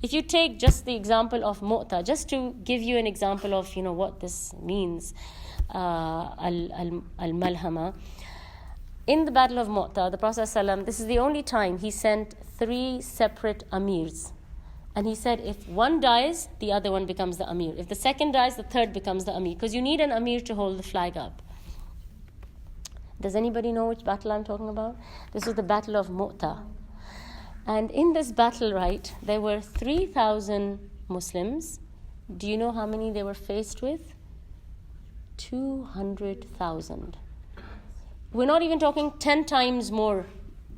If you take just the example of Mu'tah, just to give you an example of, what this means, al-malhama. In the Battle of Mu'tah, the Prophet ﷺ, this is the only time he sent 3 separate amirs. And he said, if one dies, the other one becomes the amir. If the second dies, the third becomes the amir. Because you need an amir to hold the flag up. Does anybody know which battle I'm talking about? This was the Battle of Mu'tah. And in this battle, right, there were 3,000 Muslims. Do you know how many they were faced with? 200,000. We're not even talking 10 times more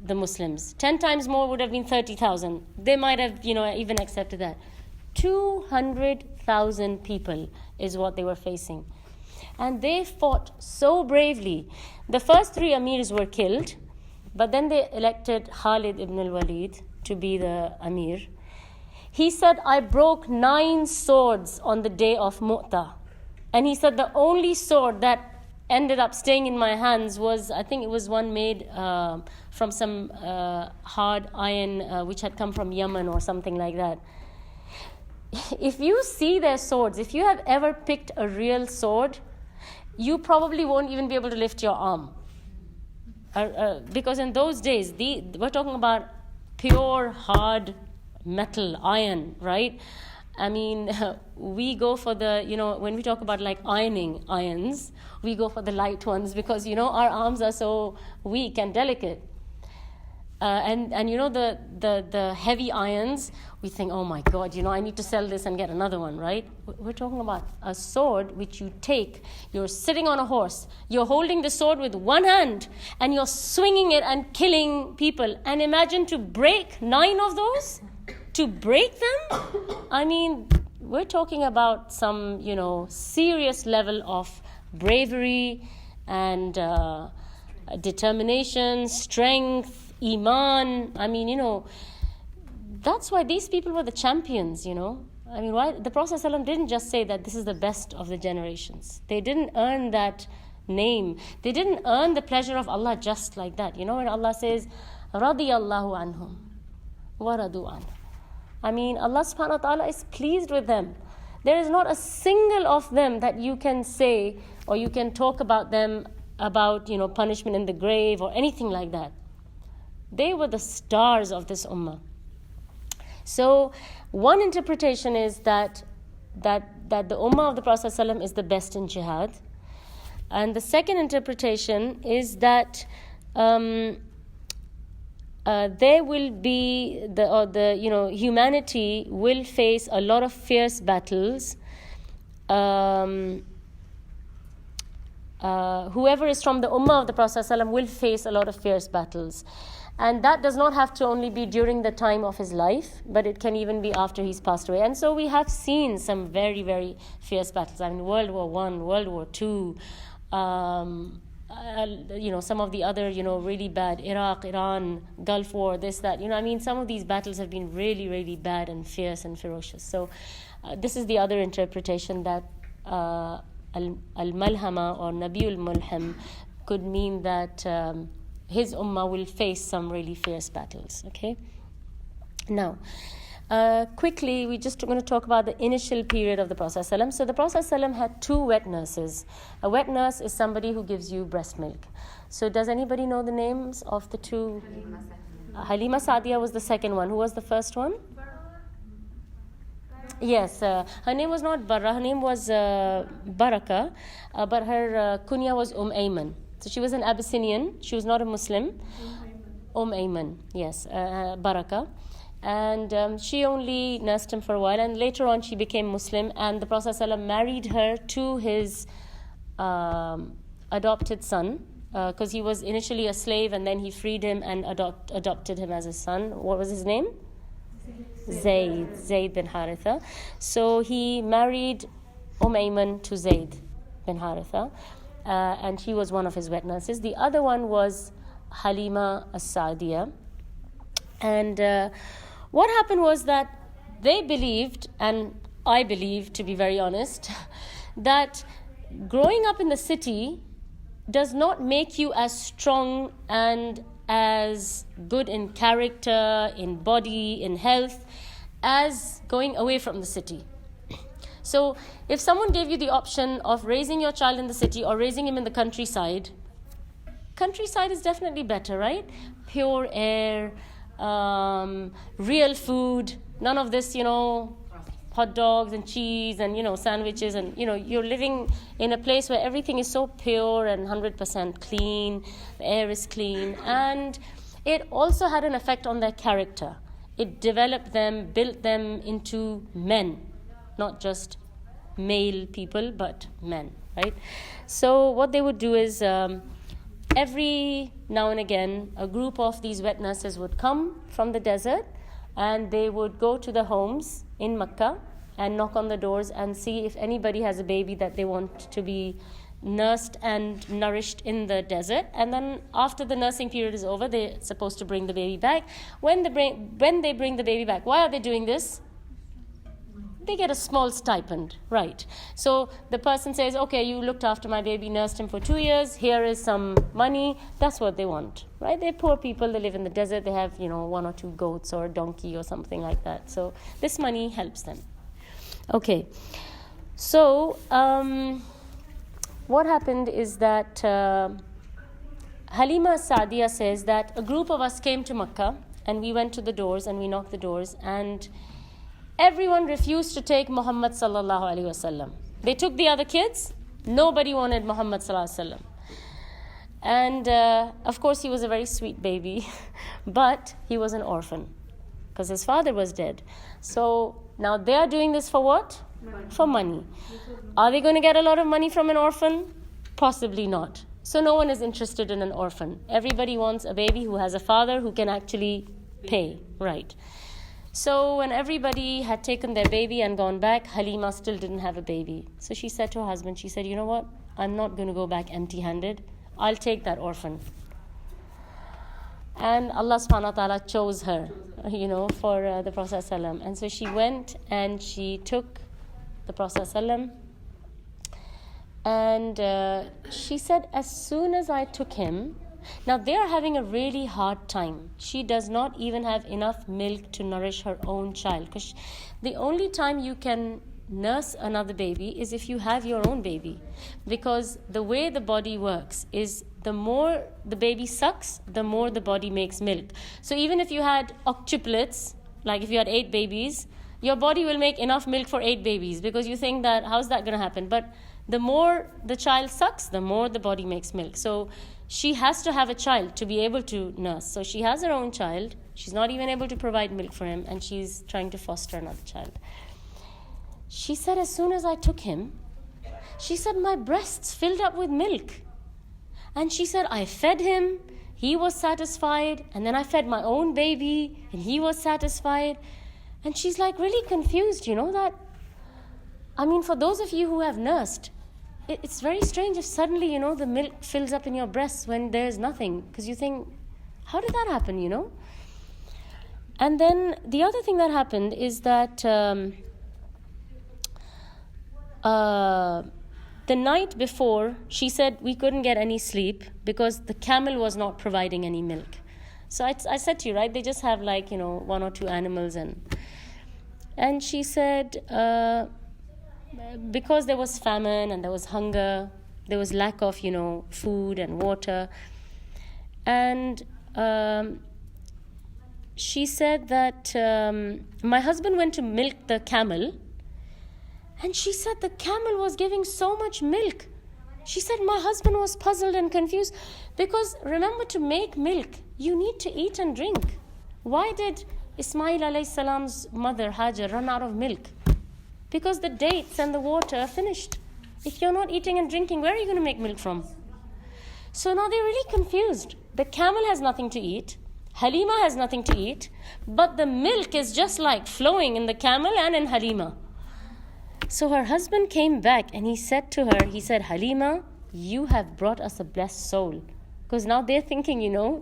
the Muslims. 10 times more would have been 30,000. They might have, even accepted that. 200,000 people is what they were facing. And they fought so bravely. The first 3 amirs were killed, but then they elected Khalid ibn al-Walid to be the amir. He said, I broke 9 swords on the day of Mu'tah. And he said, the only sword that ended up staying in my hands was, I think it was one made from some hard iron which had come from Yemen or something like that. If you see their swords, if you have ever picked a real sword, you probably won't even be able to lift your arm. Because in those days, we're talking about pure, hard metal, iron, right? I mean, we go for the, when we talk about like ironing irons, we go for the light ones because, our arms are so weak and delicate. And the heavy irons, we think, oh my God, I need to sell this and get another one, right? We're talking about a sword which you take, you're sitting on a horse, you're holding the sword with one hand, and you're swinging it and killing people. And imagine to break 9 of those? To break them? I mean, we're talking about some, serious level of bravery and determination, strength, iman. I mean, that's why these people were the champions, I mean, why? The Prophet ﷺ didn't just say that this is the best of the generations. They didn't earn that name. They didn't earn the pleasure of Allah just like that. When Allah says, radiyallahu anhum wa radu anhu. I mean, Allah subhanahu wa ta'ala is pleased with them. There is not a single of them that you can say or you can talk about them about, punishment in the grave or anything like that. They were the stars of this ummah. So one interpretation is that the ummah of the Prophet ﷺ is the best in jihad. And the second interpretation is that there will be humanity will face a lot of fierce battles. Whoever is from the ummah of the Prophet ﷺ will face a lot of fierce battles. And that does not have to only be during the time of his life, but it can even be after he's passed away. And so we have seen some very, very fierce battles. I mean, World War I, World War II, some of the other, really bad, Iraq, Iran, Gulf War, this, that. Some of these battles have been really, really bad and fierce and ferocious. So this is the other interpretation, that Al-Malhama or Nabiul Mulham, could mean that his ummah will face some really fierce battles. Okay? Now, quickly, we're just going to talk about the initial period of the Prophet ﷺ. So the Prophet ﷺ had 2 wet nurses. A wet nurse is somebody who gives you breast milk. So does anybody know the names of the 2? Halima Sa'diya was the second one. Who was the first one? Yes, her name was not Barra, her name was Baraka, but her kunya was Ayman. So she was an Abyssinian, she was not a Muslim. Ayman, yes, Baraka. And she only nursed him for a while, and later on she became Muslim, and the Prophet ﷺ married her to his adopted son, because he was initially a slave and then he freed him and adopted him as a son. What was his name? Zayd bin Haritha. So he married Ayman to Zayd bin Haritha, and she was one of his wet nurses. The other one was Halima as-Sa'diya. And what happened was that they believed, and I believe, to be very honest, that growing up in the city does not make you as strong and as good in character, in body, in health, as going away from the city. So if someone gave you the option of raising your child in the city or raising him in the countryside is definitely better, right? Pure air, real food, none of this, hot dogs and cheese and, sandwiches, and, you're living in a place where everything is so pure and 100% clean, the air is clean, and it also had an effect on their character. It developed them, built them into men, not just male people, but men, right? So what they would do is every now and again, a group of these wet nurses would come from the desert, and they would go to the homes in Mecca and knock on the doors and see if anybody has a baby that they want to be nursed and nourished in the desert. And then after the nursing period is over, they're supposed to bring the baby back. When they bring the baby back, why are they doing this? They get a small stipend, right? So the person says, okay, you looked after my baby, nursed him for 2 years, here is some money. That's what they want, right? They're poor people, they live in the desert, they have, 1 or 2 goats or a donkey or something like that. So this money helps them. Okay, so what happened is that Halima Sa'diya says that a group of us came to Makkah, and we went to the doors and we knocked the doors, and everyone refused to take Muhammad sallallahu alaihi wasallam. They took the other kids. Nobody wanted Muhammad sallallahu alaihi wasallam. And of course, he was a very sweet baby, but he was an orphan because his father was dead. So now they are doing this for what? For money. Are they going to get a lot of money from an orphan? Possibly not. So no one is interested in an orphan. Everybody wants a baby who has a father who can actually pay, right? So when everybody had taken their baby and gone back, Halima still didn't have a baby. So she said to her husband, she said, you know what? I'm not going to go back empty-handed. I'll take that orphan. And Allah subhanahu wa ta'ala chose her, for the Prophet ﷺ. And so she went and she took the Prophet ﷺ. And she said, as soon as I took him, now they are having a really hard time. She does not even have enough milk to nourish her own child. Because the only time you can nurse another baby is if you have your own baby. Because the way the body works is the more the baby sucks, the more the body makes milk. So even if you had octuplets, like if you had 8 babies, your body will make enough milk for 8 babies, because you think that, how's that going to happen? But the more the child sucks, the more the body makes milk. So she has to have a child to be able to nurse. So she has her own child. She's not even able to provide milk for him, and she's trying to foster another child. She said, as soon as I took him, she said, my breasts filled up with milk. And she said, I fed him, he was satisfied, and then I fed my own baby, and he was satisfied. And she's like really confused, that. I mean, for those of you who have nursed, it's very strange if suddenly, the milk fills up in your breasts when there's nothing. Because you think, how did that happen, And then the other thing that happened is that The night before, she said we couldn't get any sleep because the camel was not providing any milk. So I said to you, right, they just have like, one or two animals. And she said, because there was famine and there was hunger, there was lack of, food and water. And she said that my husband went to milk the camel. And she said the camel was giving so much milk. She said my husband was puzzled and confused because remember, to make milk, you need to eat and drink. Why did Ismail alayhi salam's mother Hajar run out of milk? Because the dates and the water are finished. If you're not eating and drinking, where are you going to make milk from? So now they're really confused. The camel has nothing to eat. Halima has nothing to eat. But the milk is just like flowing in the camel and in Halima. So her husband came back and he said to her, Halima, you have brought us a blessed soul. Because now they're thinking,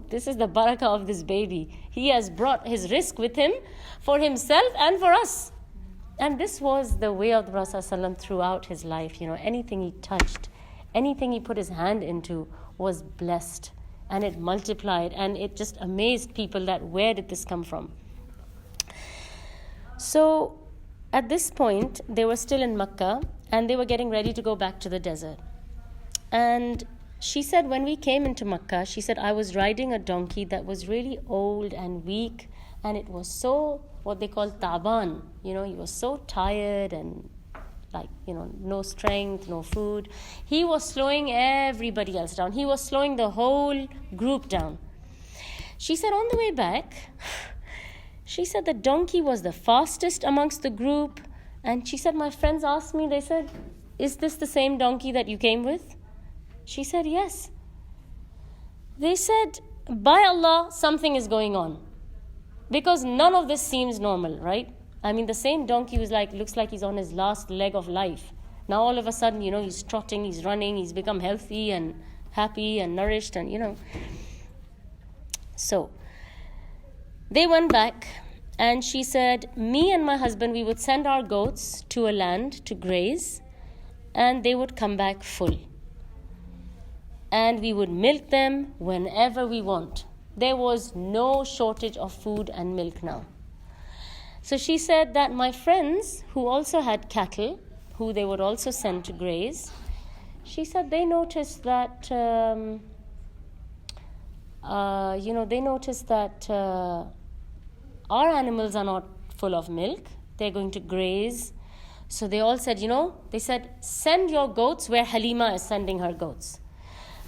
this is the barakah of this baby. He has brought his rizq with him for himself and for us. And this was the way of the Prophet ﷺ throughout his life. Anything he touched, anything he put his hand into was blessed. And it multiplied and it just amazed people that where did this come from? So at this point, they were still in Makkah and they were getting ready to go back to the desert. And she said when we came into Makkah, she said I was riding a donkey that was really old and weak, and it was so, what they call taban. He was so tired and no strength, no food. He was slowing everybody else down. He was slowing the whole group down. She said on the way back, she said the donkey was the fastest amongst the group. And she said, my friends asked me, they said, is this the same donkey that you came with? She said, yes. They said, by Allah, something is going on. Because none of this seems normal, right? I mean, the same donkey looks like he's on his last leg of life. Now all of a sudden, he's trotting, he's running, he's become healthy and happy and nourished and, So, they went back and she said, me and my husband, we would send our goats to a land to graze and they would come back full. And we would milk them whenever we want. There was no shortage of food and milk now. So she said that my friends who also had cattle, who they would also send to graze, she said they noticed that, our animals are not full of milk. They're going to graze. So they all said, they said, send your goats where Halima is sending her goats.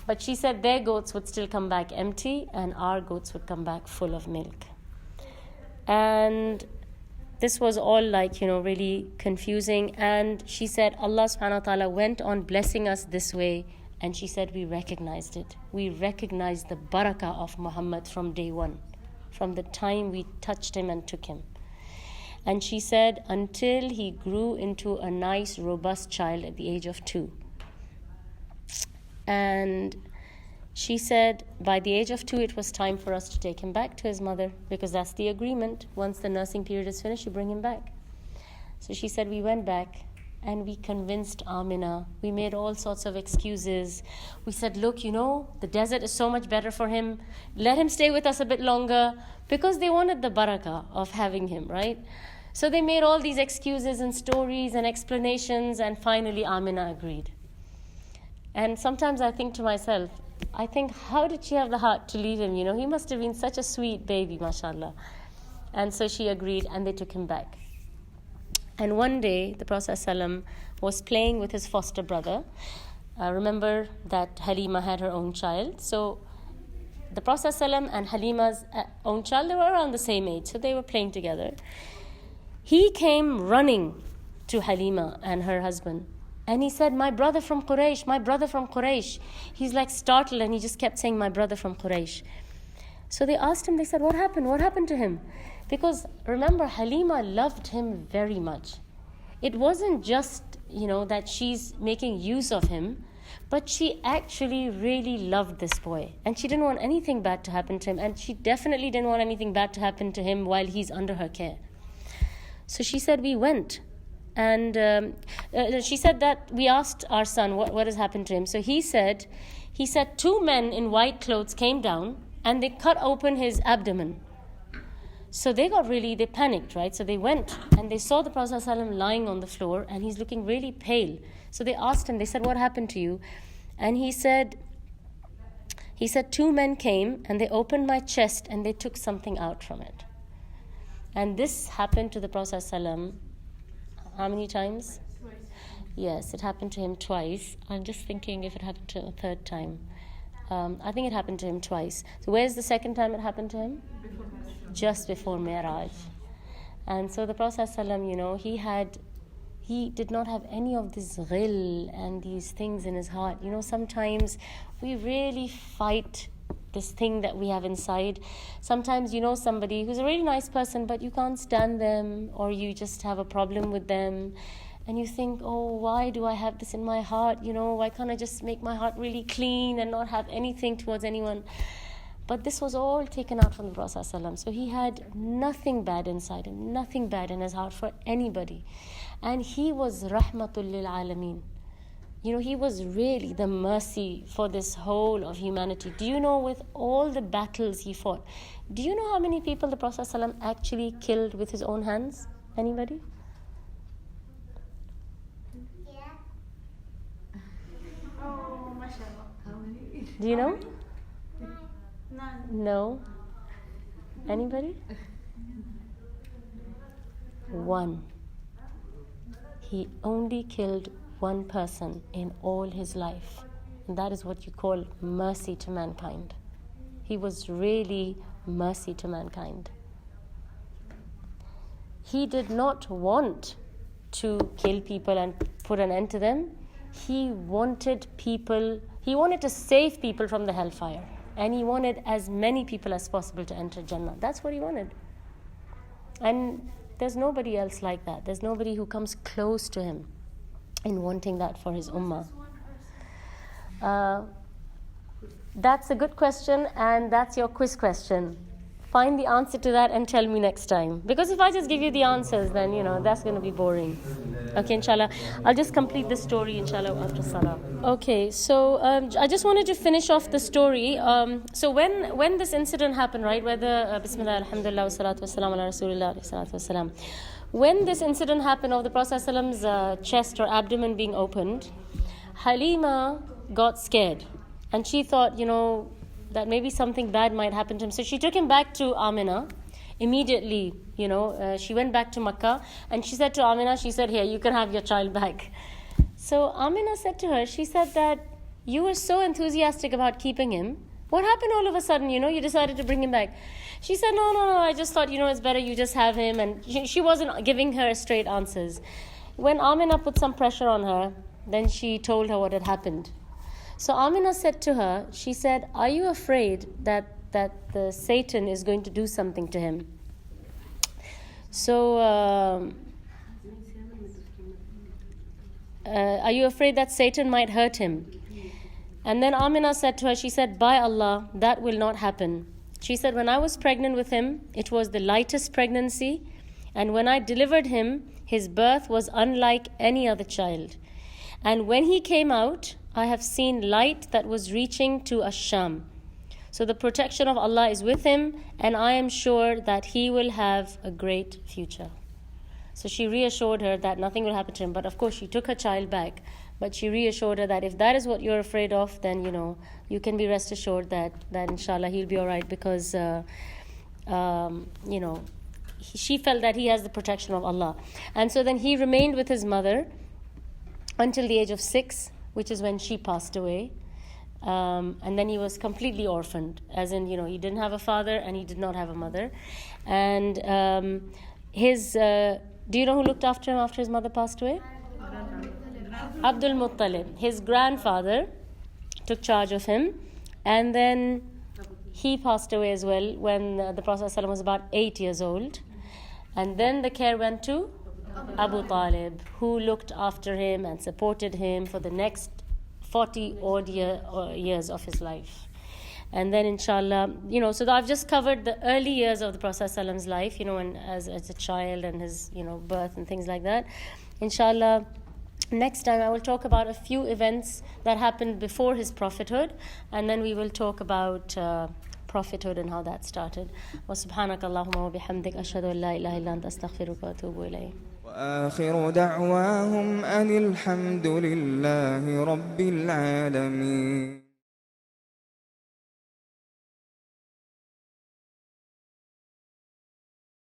But she said their goats would still come back empty and our goats would come back full of milk. And this was all really confusing. And she said Allah subhanahu wa ta'ala went on blessing us this way. And she said we recognized it. We recognized the barakah of Muhammad from day one, from the time we touched him and took him. And she said until he grew into a nice, robust child at the age of 2. And she said by the age of 2, it was time for us to take him back to his mother, because that's the agreement. Once the nursing period is finished, you bring him back. So she said we went back and we convinced Amina. We made all sorts of excuses. We said, look, the desert is so much better for him. Let him stay with us a bit longer, because they wanted the barakah of having him, right? So they made all these excuses and stories and explanations, and finally Amina agreed. And sometimes I think to myself, how did she have the heart to leave him? He must have been such a sweet baby, mashallah. And so she agreed and they took him back. And one day, the Prophet ﷺ was playing with his foster brother. Remember that Halima had her own child. So the Prophet ﷺ and Halima's own child, they were around the same age. So they were playing together. He came running to Halima and her husband. And he said, my brother from Quraysh, my brother from Quraysh. He's startled and he just kept saying, my brother from Quraysh. So they asked him, they said, what happened? What happened to him? Because remember, Halima loved him very much. It wasn't just, that she's making use of him, but she actually really loved this boy. And she didn't want anything bad to happen to him. And she definitely didn't want anything bad to happen to him while he's under her care. So she said, we went. And she said that we asked our son what has happened to him. So he said 2 men in white clothes came down and they cut open his abdomen. So they panicked, right? So they went and they saw the Prophet ﷺ lying on the floor and he's looking really pale. So they asked him, they said, what happened to you? And he said 2 men came and they opened my chest and they took something out from it. And this happened to the Prophet ﷺ how many times? Twice. Yes, it happened to him twice. I'm just thinking if it happened to him a third time. I think it happened to him twice. So where's the second time it happened to him? Just before Mi'raj. And so the Prophet ﷺ, he did not have any of this ghil and these things in his heart. Sometimes we really fight this thing that we have inside. Sometimes somebody who's a really nice person, but you can't stand them, or you just have a problem with them. And you think, oh, why do I have this in my heart? Why can't I just make my heart really clean and not have anything towards anyone? But this was all taken out from the Prophet ﷺ. So he had nothing bad inside him, nothing bad in his heart for anybody. And he was rahmatul lil alameen. He was really the mercy for this whole of humanity. Do you know, with all the battles he fought, do you know how many people the Prophet ﷺ actually killed with his own hands? Anybody? Oh, mashallah. How many? Do you know? None. No. Anybody? 1. He only killed 1 person in all his life. And that is what you call mercy to mankind. He was really mercy to mankind. He did not want to kill people and put an end to them. He wanted to save people from the hellfire. And he wanted as many people as possible to enter Jannah. That's what he wanted. And there's nobody else like that. There's nobody who comes close to him in wanting that for his ummah. That's a good question, and that's your quiz question. Find the answer to that and tell me next time. Because if I just give you the answers, then, that's going to be boring. Okay, inshallah. I'll just complete the story, inshallah, after salah. Okay, so I just wanted to finish off the story. So when this incident happened, right, whether, Bismillah, Alhamdulillah, wa salatu wa salam ala Rasulillah, salatu wa salam. When this incident happened of the Prophet ﷺ's chest or abdomen being opened, Halima got scared. And she thought, that maybe something bad might happen to him. So she took him back to Amina immediately. She went back to Makkah and she said to Amina, she said, here, you can have your child back. So Amina said to her, she said that you were so enthusiastic about keeping him. What happened all of a sudden, you decided to bring him back? She said, no, I just thought, it's better you just have him. And she wasn't giving her straight answers. When Amina put some pressure on her, then she told her what had happened. So Amina said to her, she said, are you afraid that the Satan is going to do something to him? So, are you afraid that Satan might hurt him? And then Amina said to her, she said, by Allah, that will not happen. She said, when I was pregnant with him, it was the lightest pregnancy. And when I delivered him, his birth was unlike any other child. And when he came out, I have seen light that was reaching to Ash-Sham. So the protection of Allah is with him, and I am sure that he will have a great future. So she reassured her that nothing will happen to him. But of course, she took her child back. But she reassured her that if that is what you're afraid of, then, you can be rest assured that inshallah he'll be all right, because, she felt that he has the protection of Allah. And so then he remained with his mother until the age of 6, which is when she passed away. And then he was completely orphaned, as in, he didn't have a father and he did not have a mother. And do you know who looked after him after his mother passed away? Abdul Muttalib. His grandfather took charge of him, and then he passed away as well when the Prophet ﷺ was about 8 years old. And then the care went to Abu Talib, who looked after him and supported him for the next 40 odd years of his life. And then inshallah, so I've just covered the early years of the Prophet ﷺ's life, when as a child and his, birth and things like that. Inshallah, next time I will talk about a few events that happened before his prophethood, and then we will talk about prophethood and how that started. Wa subhanaka Allahumma wa bihamdik ashhadu an la ilaha illa anta astaghfiruka wa atubu ilayk. وآخر دعواهم أن الحمد لله رب العالمين.